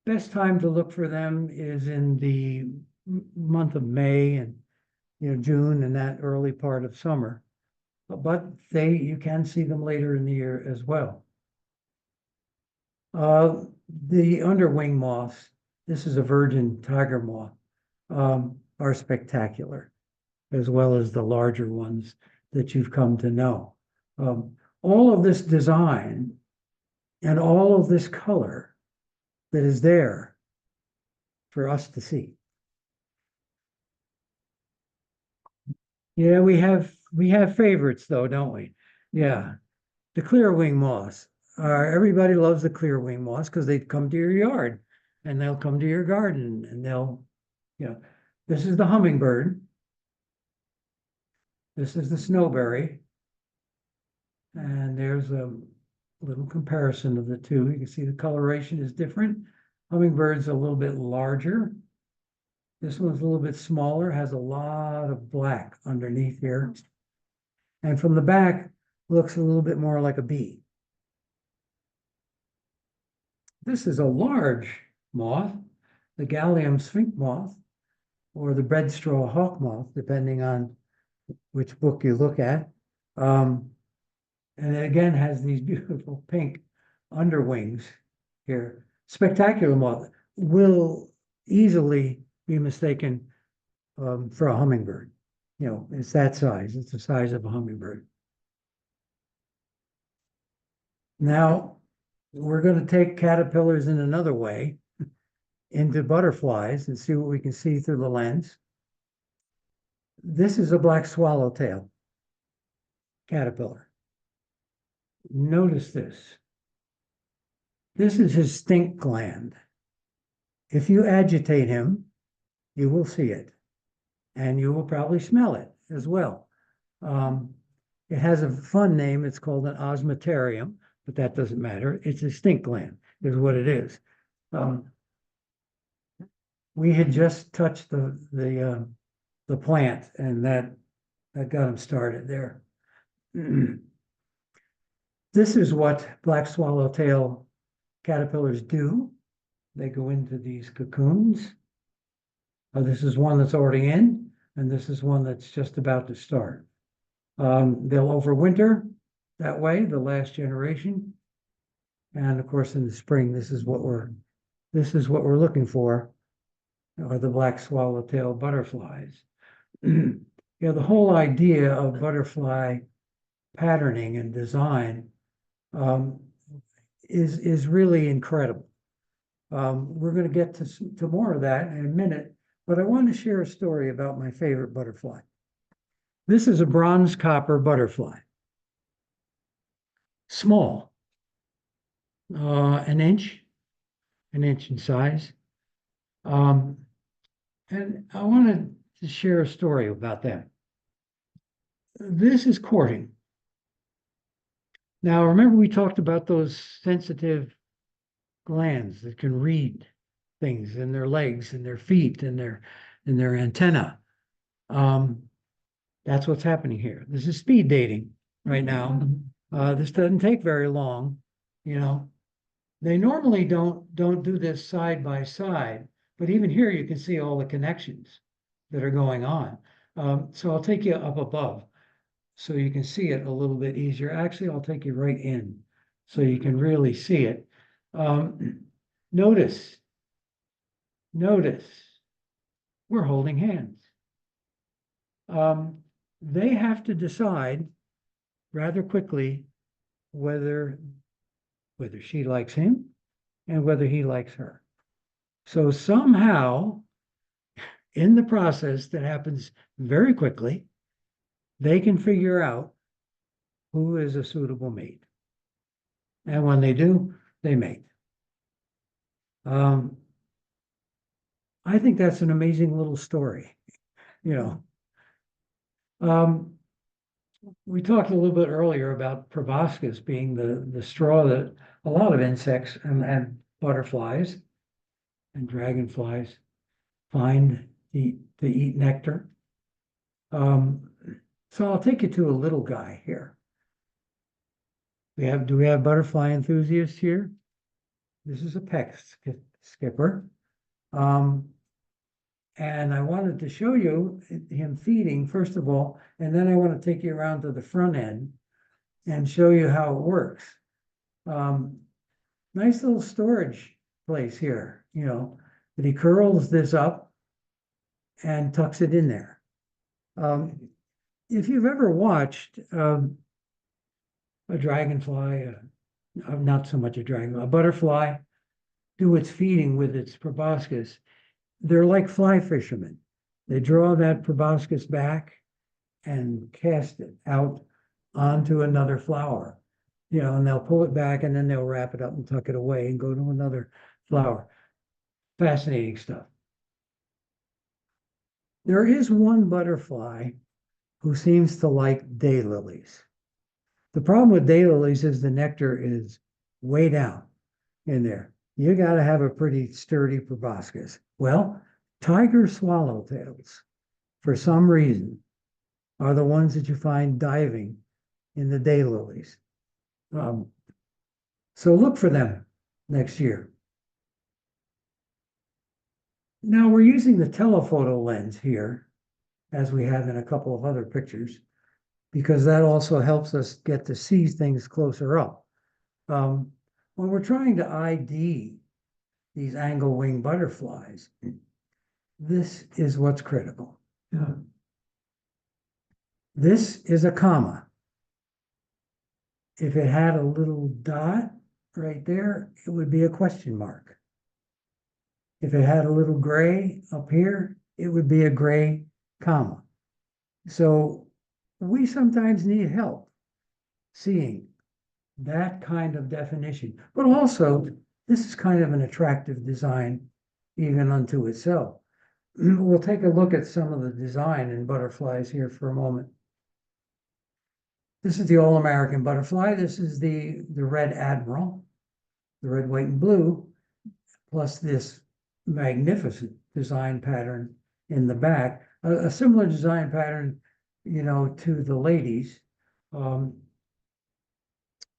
[SPEAKER 2] Best time to look for them is in the month of May and, you know, June and that early part of summer. But you can see them later in the year as well. The underwing moths, this is a virgin tiger moth, are spectacular, as well as the larger ones that you've come to know. All of this design and all of this color that is there for us to see. Yeah, we have favorites though, don't we? Yeah, the clear wing moths. Everybody loves the clear wing moths because they come to your yard and they'll come to your garden and they'll, you know, this is the hummingbird. This is the snowberry. And there's a little comparison of the two. You can see the coloration is different. Hummingbird's a little bit larger. This one's a little bit smaller, has a lot of black underneath here. And from the back, looks a little bit more like a bee. This is a large moth, the Gallium sphinx moth, or the breadstraw hawk moth, depending on which book you look at. And it again has these beautiful pink underwings here. Spectacular moth, will easily be mistaken for a hummingbird. You know, it's that size. It's the size of a hummingbird. Now, we're going to take caterpillars in another way into butterflies and see what we can see through the lens. This is a black swallowtail caterpillar. Notice this. This is his stink gland. If you agitate him, you will see it, and you will probably smell it as well. It has a fun name. It's called an osmeterium, but that doesn't matter. It's a stink gland, is what it is. We had just touched the plant, and that got him started there. This is what black swallowtail caterpillars do. They go into these cocoons. This is one that's already in, and this is one that's just about to start. They'll overwinter that way, the last generation. And of course, in the spring, this is what we're looking for, are the black swallowtail butterflies. You know, the whole idea of butterfly patterning and design is really incredible. We're going to get to more of that in a minute, but I want to share a story about my favorite butterfly. This is a bronze copper butterfly. Small, an inch in size. And I wanted to share a story about that. This is courting. Now, remember we talked about those sensitive glands that can read things in their legs and their feet and their antenna. That's what's happening here. This is speed dating right now. This doesn't take very long, you know. They normally don't do this side by side, but even here you can see all the connections that are going on. So I'll take you up above so you can see it a little bit easier. Actually, I'll take you right in so you can really see it. Notice, we're holding hands. They have to decide rather quickly whether she likes him and whether he likes her. So somehow, in the process that happens very quickly, they can figure out who is a suitable mate. And when they do, they mate. I think that's an amazing little story, you know. We talked a little bit earlier about proboscis being the straw that a lot of insects and butterflies and dragonflies find to eat nectar. So I'll take you to a little guy here. Do we have butterfly enthusiasts here? This is a peck skipper. And I wanted to show you him feeding, first of all, and then I want to take you around to the front end and show you how it works. Nice little storage place here, you know, that he curls this up and tucks it in there. If you've ever watched a dragonfly, not so much a dragonfly, a butterfly do its feeding with its proboscis, they're like fly fishermen. They draw that proboscis back and cast it out onto another flower, you know, and they'll pull it back and then they'll wrap it up and tuck it away and go to another flower. Fascinating stuff. There is one butterfly who seems to like daylilies. The problem with daylilies is the nectar is way down in there. You got to have a pretty sturdy proboscis. Well, tiger swallowtails, for some reason, are the ones that you find diving in the daylilies. So look for them next year. Now we're using the telephoto lens here, as we have in a couple of other pictures, because that also helps us get to see things closer up. When we're trying to ID these angle wing butterflies, this is what's critical. This is a comma. If it had a little dot right there, it would be a question mark. If it had a little gray up here, it would be a gray comma. So we sometimes need help seeing that kind of definition, but also this is kind of an attractive design even unto itself. We'll take a look at some of the design in butterflies here for a moment. This is the All-American butterfly. This is the Red Admiral, the red, white, and blue, plus this magnificent design pattern in the back. A similar design pattern, you know, to the ladies.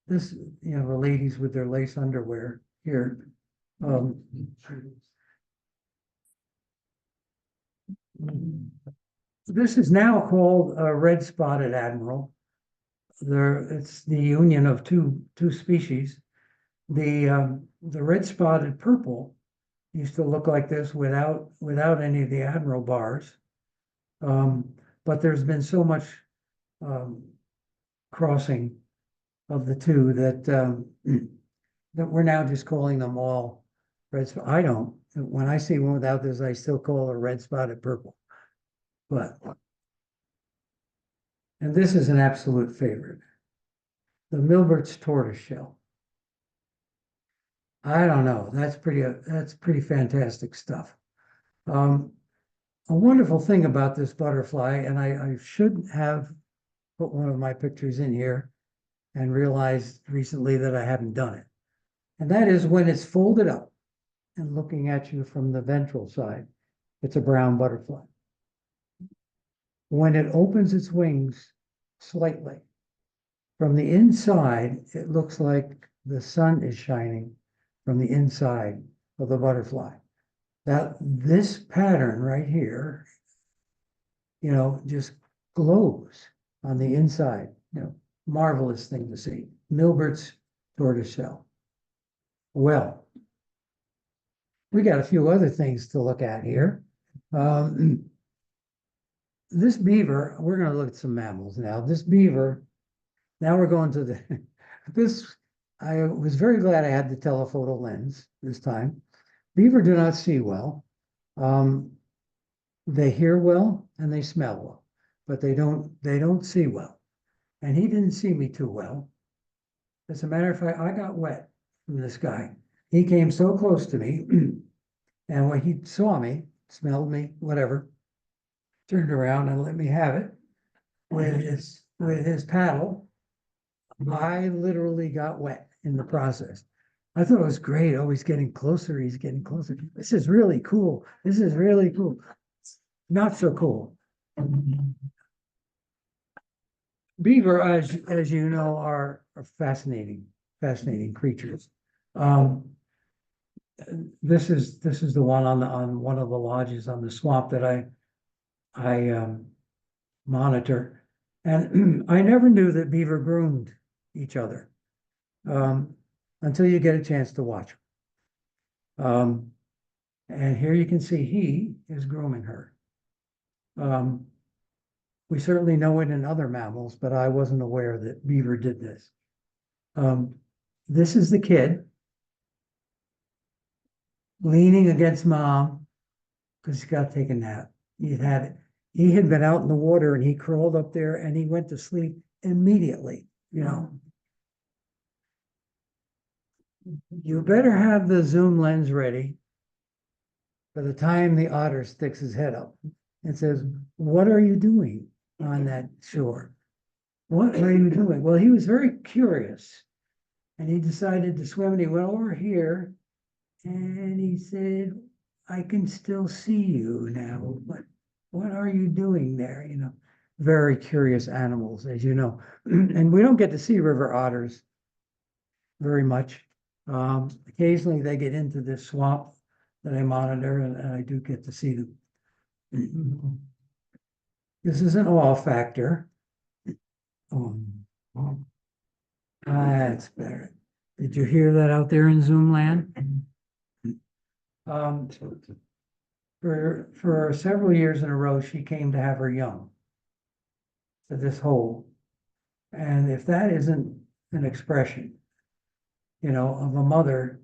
[SPEAKER 2] This, you know, the ladies with their lace underwear here. This is now called a red-spotted admiral. It's the union of two species. The red-spotted purple used to look like this without any of the admiral bars. But there's been so much crossing of the two that that we're now just calling them all red. I don't. When I see one without this, I still call it a red-spotted purple. But and this is an absolute favorite, the Milbert's tortoiseshell. I don't know. That's pretty fantastic stuff. A wonderful thing about this butterfly, and I should have put one of my pictures in here and realized recently that I haven't done it. And that is when it's folded up and looking at you from the ventral side, it's a brown butterfly. When it opens its wings slightly, from the inside, it looks like the sun is shining from the inside of the butterfly. This pattern right here, you know, just glows on the inside. You know, marvelous thing to see. Milbert's tortoiseshell. Well, we got a few other things to look at here. This beaver, we're going to look at some mammals now. This beaver, now we're going to the, I was very glad I had the telephoto lens this time. Beaver do not see well. They hear well and they smell well, but they don't see well. And he didn't see me too well. As a matter of fact, I got wet from this guy. He came so close to me, and when he saw me, smelled me, whatever, turned around and let me have it with his paddle. I literally got wet in the process. I thought it was great. Oh, he's getting closer. He's getting closer. This is really cool. This is really cool. Not so cool. Beaver, as you know, are fascinating creatures. This is the one on one of the lodges on the swamp that I monitor, and I never knew that beaver groomed each other until you get a chance to watch them. And here you can see he is grooming her. We certainly know it in other mammals, but I wasn't aware that beaver did this. This is the kid leaning against mom because he's got to take a nap. He had been out in the water and he crawled up there and he went to sleep immediately, you know. You better have the zoom lens ready by the time the otter sticks his head up and says, "What are you doing on that shore? What are you doing?" Well, he was very curious and he decided to swim and he went over here and he said, I can still see you now. What are you doing there? You know, very curious animals, as you know. And we don't get to see river otters very much. Occasionally they get into this swamp that I monitor, and I do get to see them. This is an awe factor. That's better. Did you hear that out there in Zoom land? For several years in a row, she came to have her young to this hole. And if that isn't an expression, you know, of a mother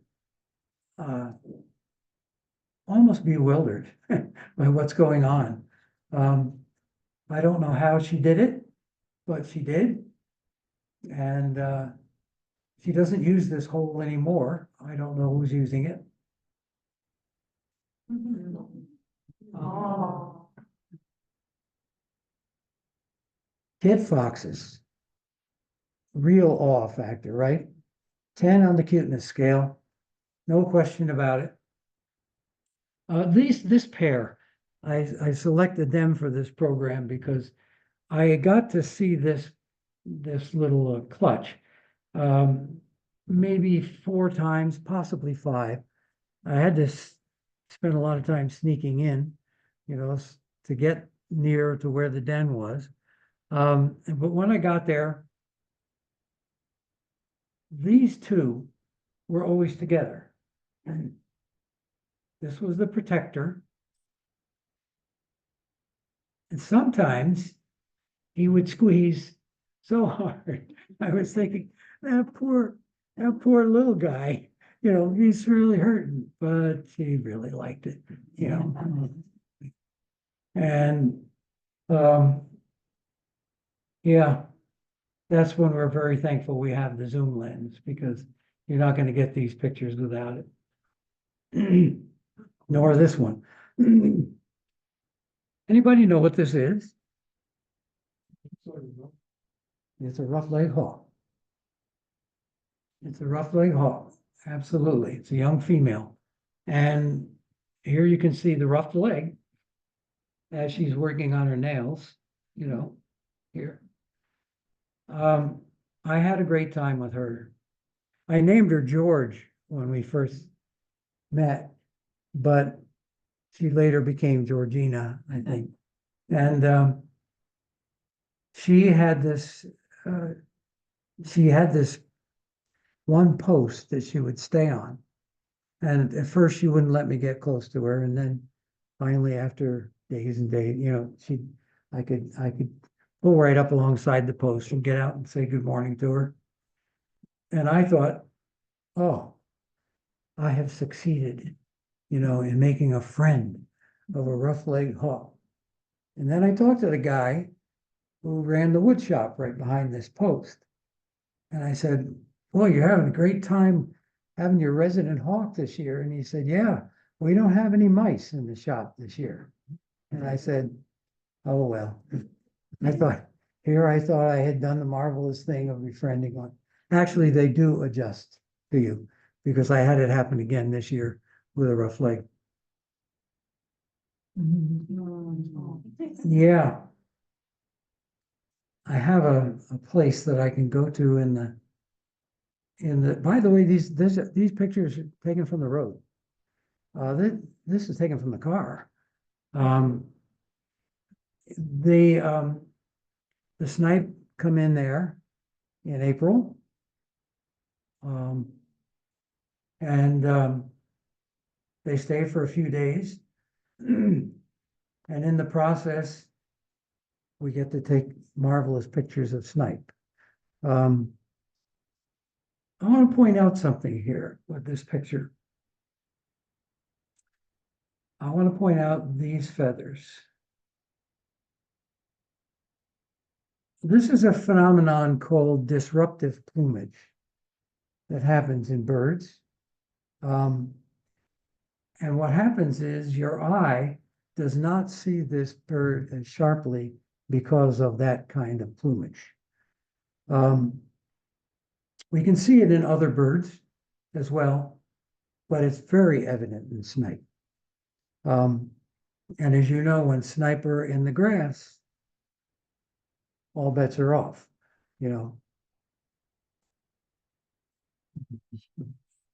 [SPEAKER 2] almost bewildered by what's going on. I don't know how she did it, but she did. And she doesn't use this hole anymore. I don't know who's using it.
[SPEAKER 4] Oh.
[SPEAKER 2] Kid foxes. Real awe factor, right? 10 on the cuteness scale. No question about it. This pair, I selected them for this program because I got to see this little clutch maybe 4 times, possibly 5. I had to spend a lot of time sneaking in, you know, to get near to where the den was. But when I got there, these two were always together. This was the protector. And sometimes he would squeeze so hard. I was thinking, that poor little guy, you know, he's really hurting, but he really liked it, you know. And yeah, that's when we're very thankful we have the zoom lens, because you're not going to get these pictures without it. Nor this one. Anybody know what this is? It's a rough-legged hawk. It's a rough-legged hawk. Absolutely. It's a young female. And here you can see the rough leg as she's working on her nails, you know, here. I had a great time with her. I named her George when we first met, but she later became Georgina, I think. And she had this one post that she would stay on. And at first she wouldn't let me get close to her. And then finally, after days and days, you know, I could pull right up alongside the post and get out and say good morning to her. And I thought, oh, I have succeeded, you know, in making a friend of a rough-legged hawk. And then I talked to the guy who ran the wood shop right behind this post. And I said, boy, you're having a great time having your resident hawk this year. And he said, yeah, we don't have any mice in the shop this year. And I said, oh, well, I thought I had done the marvelous thing of befriending one. Actually, they do adjust to you, because I had it happen again this year with a rough leg. Yeah. I have a place that I can go to in the, by the way, these pictures are taken from the road. This is taken from the car. The snipe come in there in April. And they stay for a few days. And in the process, we get to take marvelous pictures of snipe. I want to point out something here with this picture. I want to point out these feathers. This is a phenomenon called disruptive plumage that happens in birds. And what happens is your eye does not see this bird as sharply because of that kind of plumage. We can see it in other birds as well, but it's very evident in snipe. And as you know, when sniper in the grass, all bets are off, you know.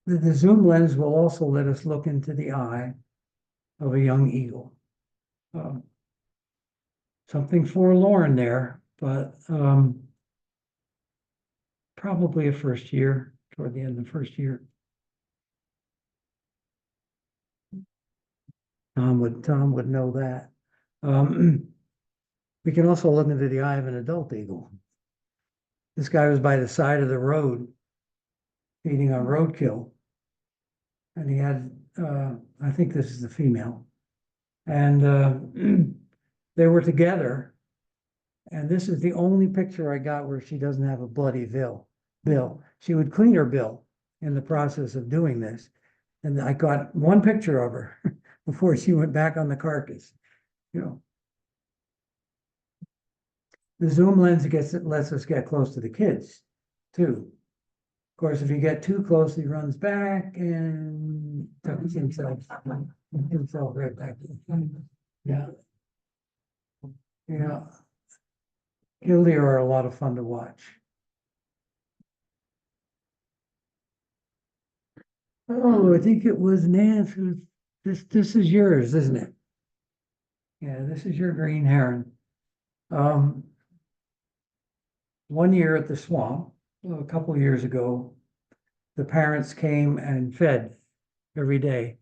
[SPEAKER 2] The zoom lens will also let us look into the eye of a young eagle. Something forlorn there, but probably a first year, toward the end of the first year. Tom would know that. We can also look into the eye of an adult eagle. This guy was by the side of the road feeding on roadkill. And he had, I think this is the female. And they were together. And this is the only picture I got where she doesn't have a bloody bill. She would clean her bill in the process of doing this. And I got one picture of her before she went back on the carcass, you know. The zoom lens lets us get close to the kids too. Of course, if you get too close, he runs back and tucks himself right back. Yeah. Yeah. Killdeer are a lot of fun to watch. Oh, I think it was Nance who, this is yours, isn't it? Yeah, this is your green heron. One year at the swamp, a couple of years ago, the parents came and fed every day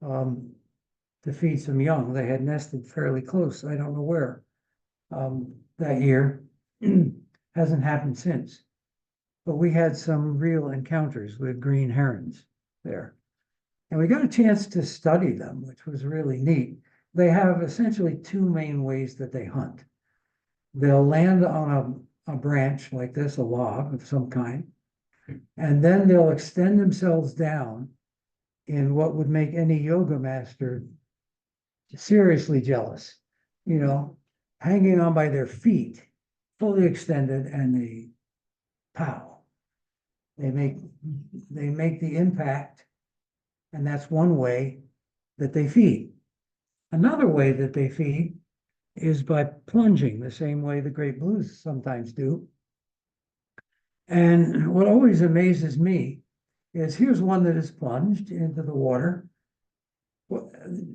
[SPEAKER 2] to feed some young. They had nested fairly close, I don't know where, that year. Hasn't happened since. But we had some real encounters with green herons there. And we got a chance to study them, which was really neat. They have essentially two main ways that they hunt. They'll land on a branch like this, a log of some kind, and then they'll extend themselves down in what would make any yoga master seriously jealous, you know, hanging on by their feet, fully extended, and they pow. They make the impact, and that's one way that they feed. Another way that they feed is by plunging, the same way the great blues sometimes do. And what always amazes me is here's one that is plunged into the water.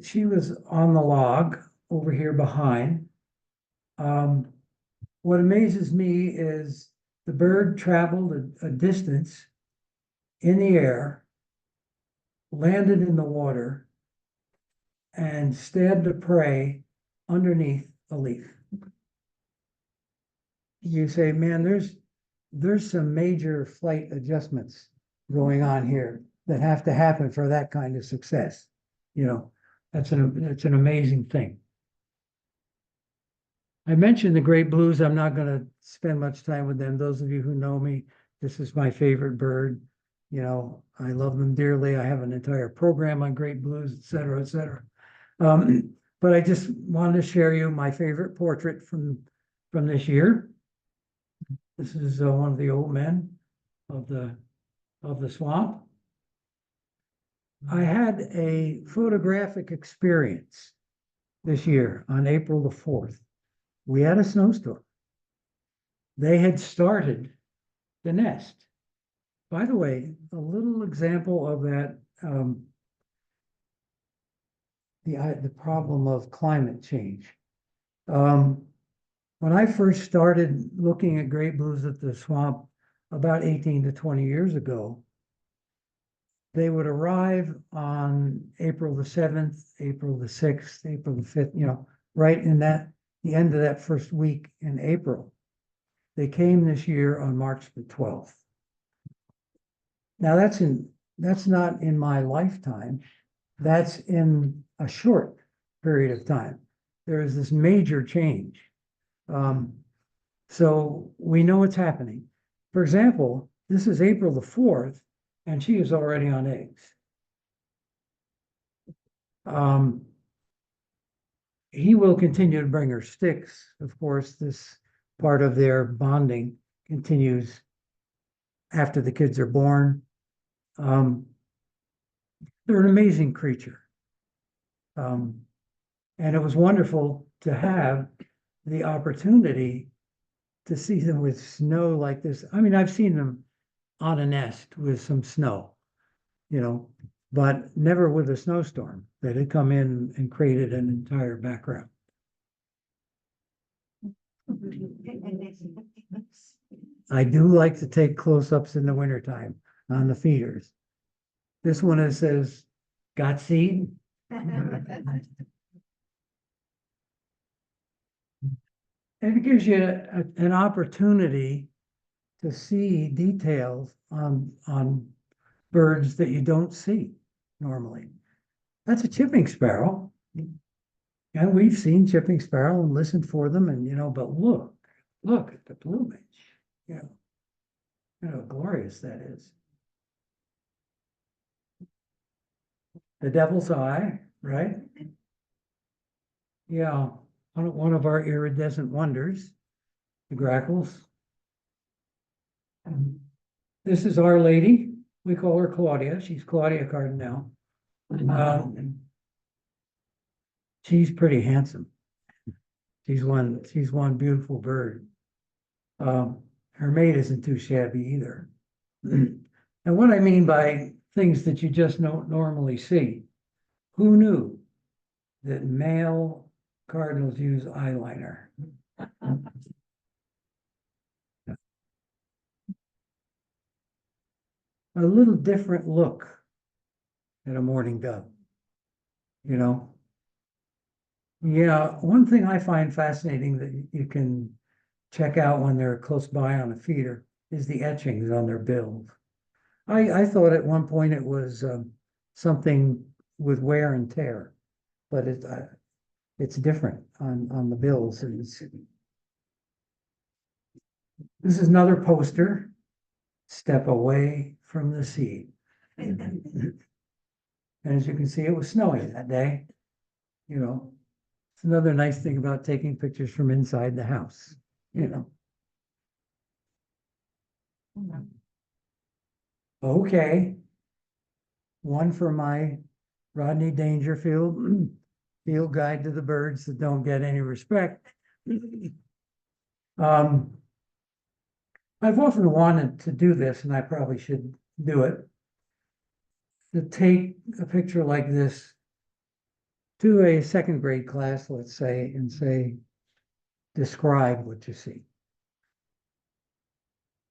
[SPEAKER 2] She was on the log over here behind. What amazes me is the bird traveled a distance in the air, landed in the water, and stabbed a prey underneath a leaf. You say, man, there's some major flight adjustments going on here that have to happen for that kind of success. You know, it's an amazing thing. I mentioned the great blues. I'm not going to spend much time with them. Those of you who know me, this is my favorite bird. You know, I love them dearly. I have an entire program on great blues, et cetera, et cetera. But I just wanted to share you my favorite portrait from this year. This is one of the old men of the swamp. I had a photographic experience this year on April the 4th. We had a snowstorm. They had started the nest. By the way, a little example of that, the problem of climate change. When I first started looking at great blues at the swamp about 18 to 20 years ago, they would arrive on April the 7th, April the 6th, April the 5th, you know, right in the end of that first week in April. They came this year on March the 12th. Now that's not in my lifetime. That's in a short period of time. There is this major change. So we know what's happening. For example, this is April the 4th, and she is already on eggs. He will continue to bring her sticks. Of course, this part of their bonding continues after the kids are born. They're an amazing creature. And it was wonderful to have the opportunity to see them with snow like this. I mean, I've seen them on a nest with some snow, but never with a snowstorm that had come in and created an entire background. I do like to take close-ups in the wintertime on the feeders. This one it says, "Got seed?" And it gives you an opportunity to see details on birds that you don't see normally. That's a chipping sparrow. And we've seen chipping sparrow and listened for them and, but look at the plumage, how glorious that is. The devil's eye, right? Yeah, one of our iridescent wonders, the grackles. This is Our Lady. We call her Claudia. She's Claudia Cardinal. She's pretty handsome. She's one beautiful bird. Her mate isn't too shabby either. And what I mean by things that you just don't normally see, who knew that male cardinals use eyeliner? A little different look at a mourning dove, Yeah, one thing I find fascinating that you can check out when they're close by on a feeder is the etchings on their bills. I thought at one point it was something with wear and tear, but it's different on the bills. This is another poster, "Step Away from the Sea." And as you can see, it was snowing that day, It's another nice thing about taking pictures from inside the house, Okay. One for my Rodney Dangerfield field guide to the birds that don't get any respect. I've often wanted to do this, and I probably should do it, to take a picture like this to a second grade class, let's say, and say, describe what you see.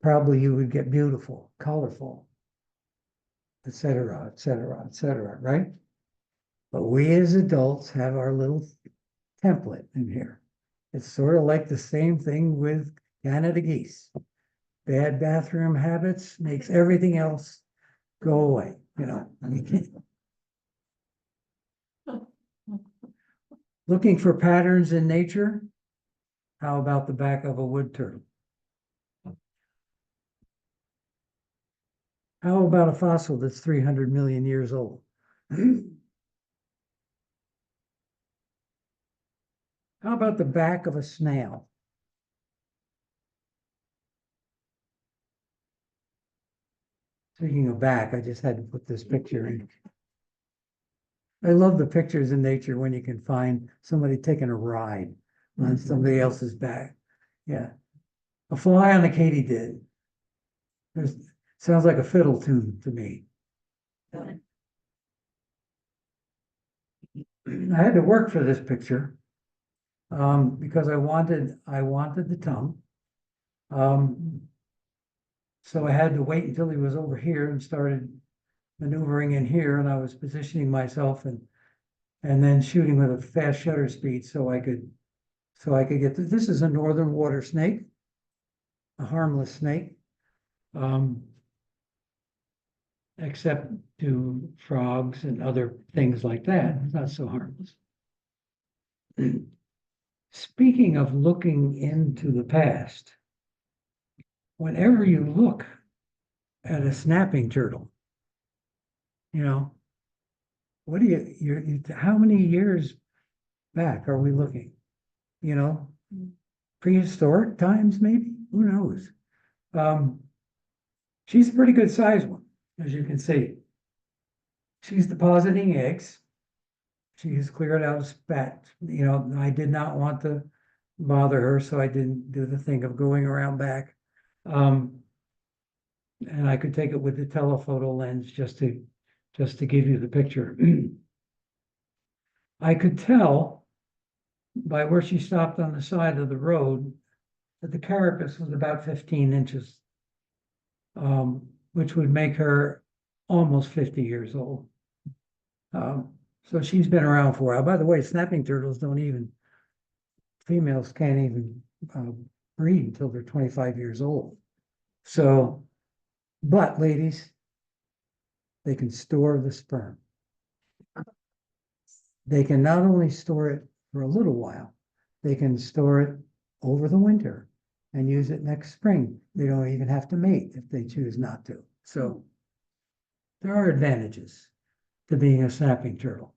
[SPEAKER 2] Probably you would get beautiful, colorful, etc., etc., etc., right? But we as adults have our little template in here. It's sort of like the same thing with Canada geese. Bad bathroom habits makes everything else go away, Looking for patterns in nature? How about the back of a wood turtle? How about a fossil that's 300 million years old? How about the back of a snail? Speaking of back, I just had to put this picture in. I love the pictures in nature when you can find somebody taking a ride on somebody else's back. Yeah. A fly on a katydid. Sounds like a fiddle tune to me. I had to work for this picture because I wanted the tongue. So I had to wait until he was over here and started maneuvering in here, and I was positioning myself and then shooting with a fast shutter speed so I could get this is a northern water snake, a harmless snake, except to frogs and other things like that. It's not so harmless. Speaking of looking into the past, whenever you look at a snapping turtle, what do you how many years back are we looking? Prehistoric times, maybe? Who knows? She's a pretty good sized one, as you can see. She's depositing eggs. She's cleared out spat, I did not want to bother her, so I didn't do the thing of going around back. And I could take it with the telephoto lens just to give you the picture. I could tell by where she stopped on the side of the road that the carapace was about 15 inches, which would make her almost 50 years old. So she's been around for a while. By the way, snapping turtles females can't even breed until they're 25 years old. So, but ladies, they can store the sperm. They can not only store it for a little while, they can store it over the winter and use it next spring. They don't even have to mate if they choose not to. So there are advantages to being a snapping turtle.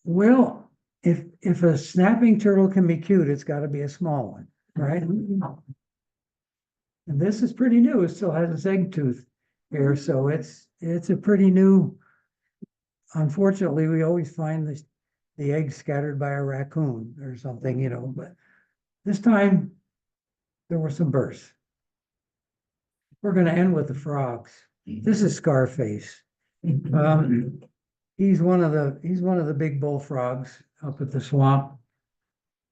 [SPEAKER 2] Well, if a snapping turtle can be cute, it's got to be a small one, right? And this is pretty new. It still has its egg tooth here, so it's a pretty new. Unfortunately, we always find the eggs scattered by a raccoon or something, but this time there were some births. We're going to end with the frogs. This is Scarface. He's one of the big bullfrogs up at the swamp,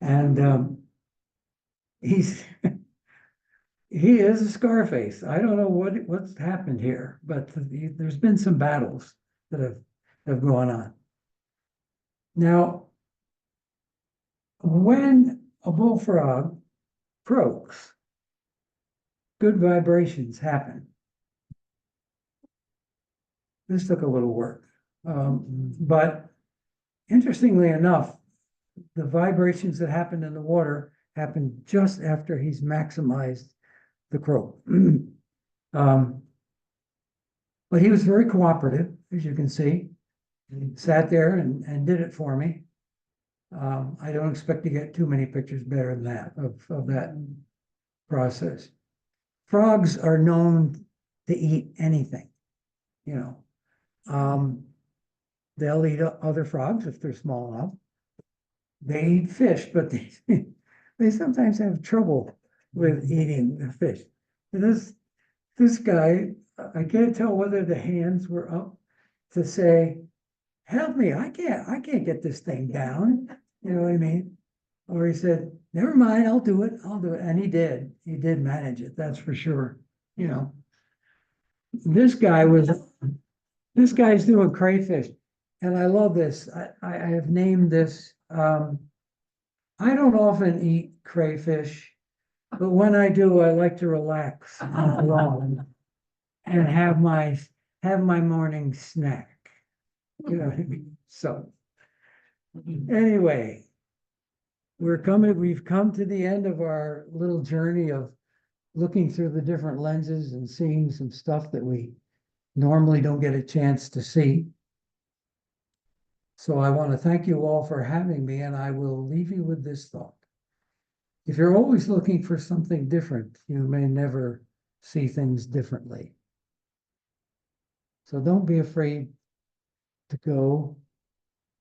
[SPEAKER 2] and he is a Scarface. I don't know what's happened here, but there's been some battles that have gone on. Now, when a bullfrog croaks, good vibrations happen. This took a little work. But interestingly enough, the vibrations that happened in the water happened just after he's maximized the croak. But he was very cooperative, as you can see. He sat there and did it for me. I don't expect to get too many pictures better than that of that process. Frogs are known to eat anything, they'll eat other frogs if they're small enough. They eat fish, but they sometimes have trouble with eating the fish. And this guy, I can't tell whether the hands were up to say, help me, I can't get this thing down. You know what I mean? Or he said, never mind, I'll do it. And he did manage it, that's for sure. This guy's doing crayfish. And I love this. I have named this, I don't often eat crayfish, but when I do, I like to relax on the lawn and have my morning snack. You know what I mean? So anyway, we've come to the end of our little journey of looking through the different lenses and seeing some stuff that we normally don't get a chance to see. So I want to thank you all for having me, and I will leave you with this thought. If you're always looking for something different, you may never see things differently. So don't be afraid to go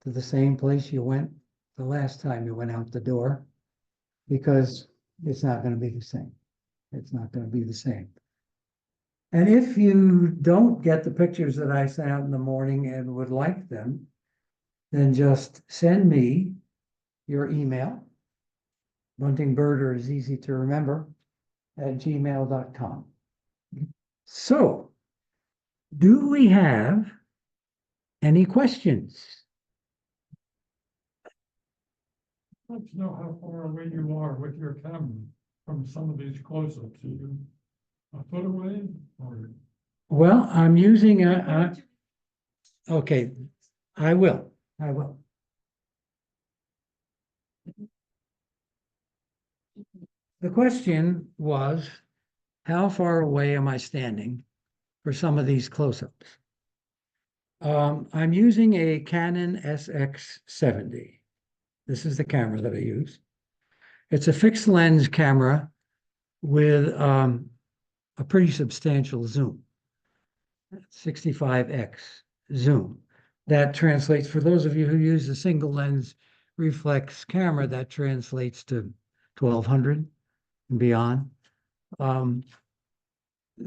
[SPEAKER 2] to the same place you went the last time you went out the door, because it's not going to be the same. It's not going to be the same. And if you don't get the pictures that I sent out in the morning and would like them, then just send me your email. Bunting Birder is easy to remember, at gmail.com. So, do we have any questions?
[SPEAKER 3] I'd like to know how far away you are with your camera from some of these close-ups. Are you a foot away or?
[SPEAKER 2] Well, I'm using okay, I will. The question was, how far away am I standing for some of these close-ups? I'm using a Canon SX70. This is the camera that I use. It's a fixed lens camera with a pretty substantial zoom, 65x zoom. that translates, for those of you who use a single lens reflex camera, that translates to 1200 and beyond.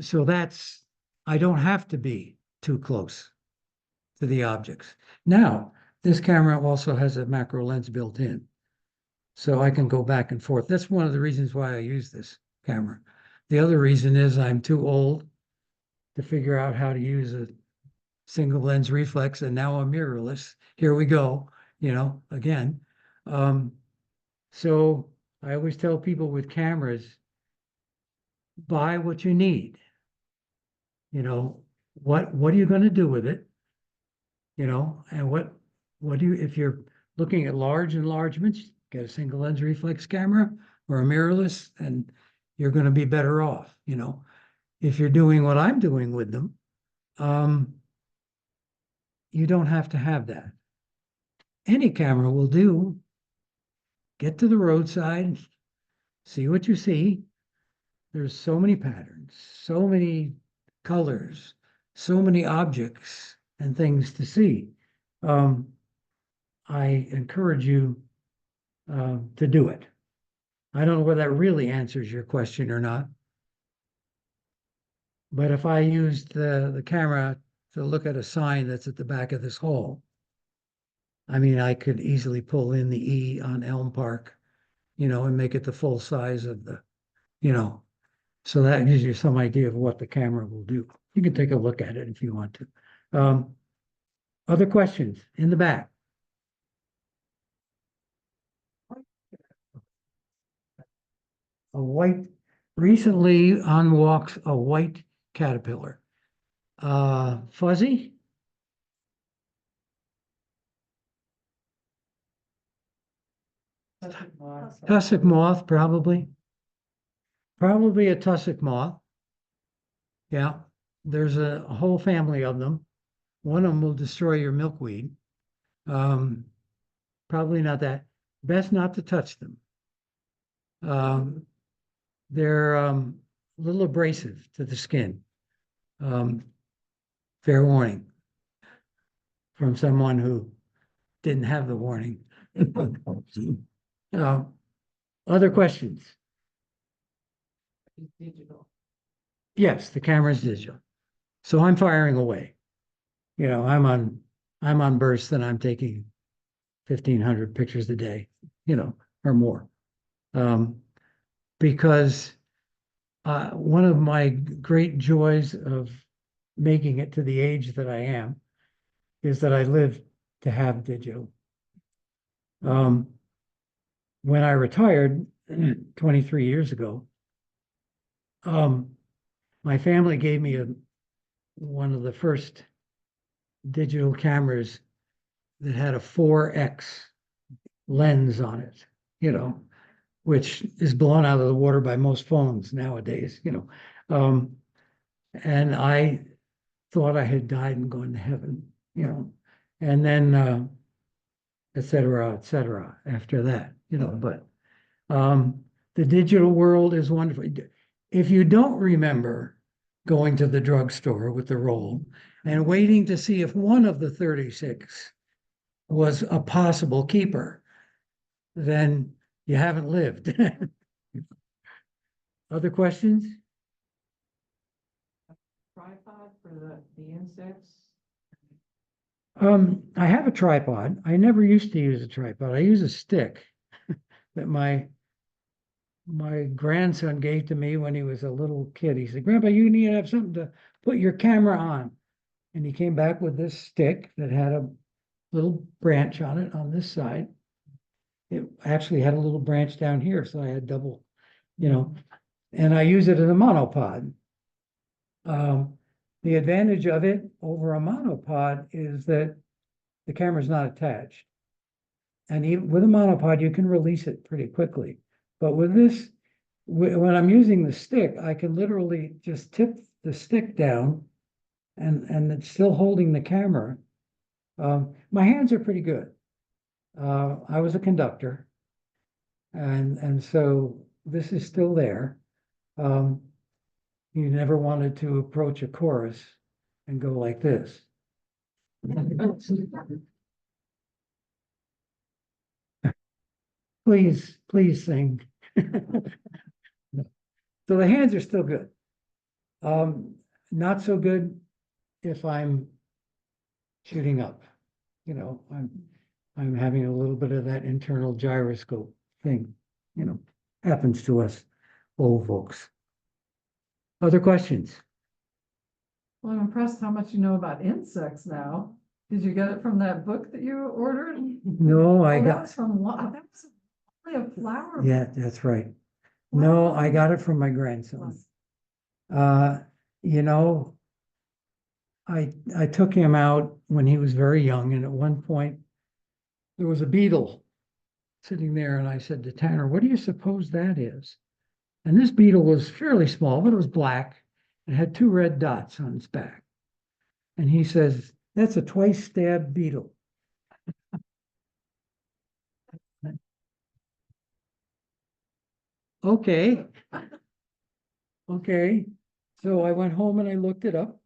[SPEAKER 2] So that's, I don't have to be too close to the objects. Now, this camera also has a macro lens built in. So I can go back and forth. That's one of the reasons why I use this camera. The other reason is I'm too old to figure out how to use a single lens reflex, and now I'm mirrorless. Here we go, again. So I always tell people with cameras, buy what you need. What are you going to do with it? And what do you, if you're looking at large enlargements, get a single lens reflex camera or a mirrorless, and you're going to be better off. If you're doing what I'm doing with them, you don't have to have that. Any camera will do. Get to the roadside, see what you see. There's so many patterns, so many colors, so many objects and things to see. I encourage you to do it. I don't know whether that really answers your question or not. But if I used the camera to look at a sign that's at the back of this hall, I mean, I could easily pull in the E on Elm Park, and make it the full size of the, so that gives you some idea of what the camera will do. You can take a look at it if you want to. Other questions in the back? Recently on walks, a white caterpillar. Fuzzy? Tussock moth, probably. Probably a tussock moth. Yeah, there's a whole family of them. One of them will destroy your milkweed. Probably not that. Best not to touch them. They're a little abrasive to the skin. Fair warning from someone who didn't have the warning. Other questions?
[SPEAKER 4] Digital.
[SPEAKER 2] Yes, the camera's digital. So I'm firing away. I'm on bursts and I'm taking 1,500 pictures a day, or more. Because one of my great joys of making it to the age that I am is that I live to have digital. When I retired 23 years ago, my family gave me one of the first digital cameras that had a 4X lens on it, which is blown out of the water by most phones nowadays, and I thought I had died and gone to heaven, and then et cetera, after that, but the digital world is wonderful. If you don't remember going to the drugstore with the roll and waiting to see if one of the 36 was a possible keeper, then you haven't lived. Other questions?
[SPEAKER 4] Tripod for the insects.
[SPEAKER 2] I have a tripod. I never used to use a tripod. I use a stick that my grandson gave to me when he was a little kid. He said, "Grandpa, you need to have something to put your camera on." And he came back with this stick that had a little branch on it on this side. It actually had a little branch down here, so I had double, and I use it as a monopod. The advantage of it over a monopod is that the camera's not attached. And even with a monopod, you can release it pretty quickly. But with this, when I'm using the stick, I can literally just tip the stick down and it's still holding the camera. My hands are pretty good. I was a conductor, and so this is still there. You never wanted to approach a chorus and go like this. Please sing. So the hands are still good. Not so good if I'm shooting up. You know, I'm having a little bit of that internal gyroscope thing, you know, happens to us old folks. Other questions?
[SPEAKER 6] Well, I'm impressed how much you know about insects now. Did you get it from that book that you ordered?
[SPEAKER 2] No, I
[SPEAKER 6] Oh, that
[SPEAKER 2] got,
[SPEAKER 6] was from, that was only a flower.
[SPEAKER 2] yeah, that's right. No, I
[SPEAKER 6] Wow.
[SPEAKER 2] got it from my grandson. You know, I took him out when he was very young, and at one point there was a beetle sitting there, and I said to Tanner, "What do you suppose that is?" And this beetle was fairly small, but it was black and had two red dots on its back. And he says, "That's a twice-stabbed beetle." Okay. Okay. So I went home and I looked it up.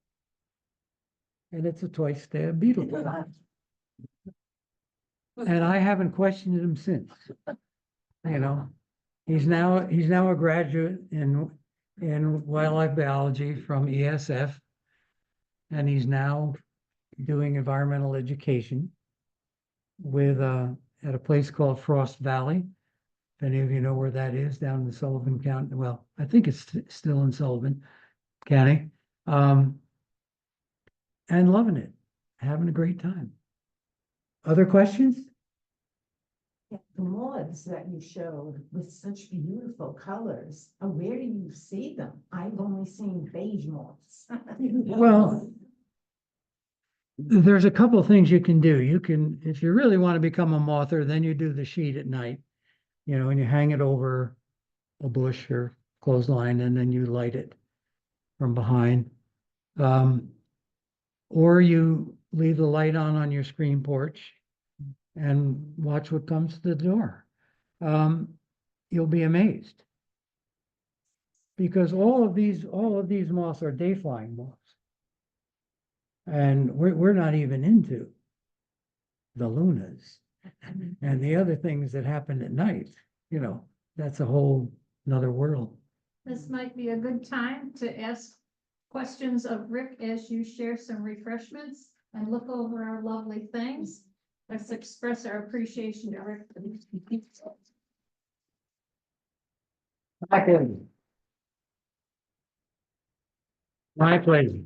[SPEAKER 2] And it's a twice-stabbed beetle. And I haven't questioned him since. You know, he's now a graduate in wildlife biology from ESF. And he's now doing environmental education with at a place called Frost Valley. If any of you know where that is, down in Sullivan County. Well, I think it's still in Sullivan County. And loving it, having a great time. Other questions?
[SPEAKER 7] Yeah, the moths that you showed with such beautiful colors, where do you see them? I've only seen beige moths.
[SPEAKER 2] Well, there's a couple of things you can do. You can, if you really want to become a mother, then you do the sheet at night, you know, and you hang it over a bush or clothesline, and then you light it from behind. Or you leave the light on your screen porch and watch what comes to the door. You'll be amazed. Because all of these moths are day-flying moths. And we're not even into the lunas and the other things that happen at night. You know, that's a whole another world.
[SPEAKER 1] This might be a good time to ask questions of Rick as you share some refreshments and look over our lovely things. Let's express our appreciation to Rick.
[SPEAKER 2] My pleasure.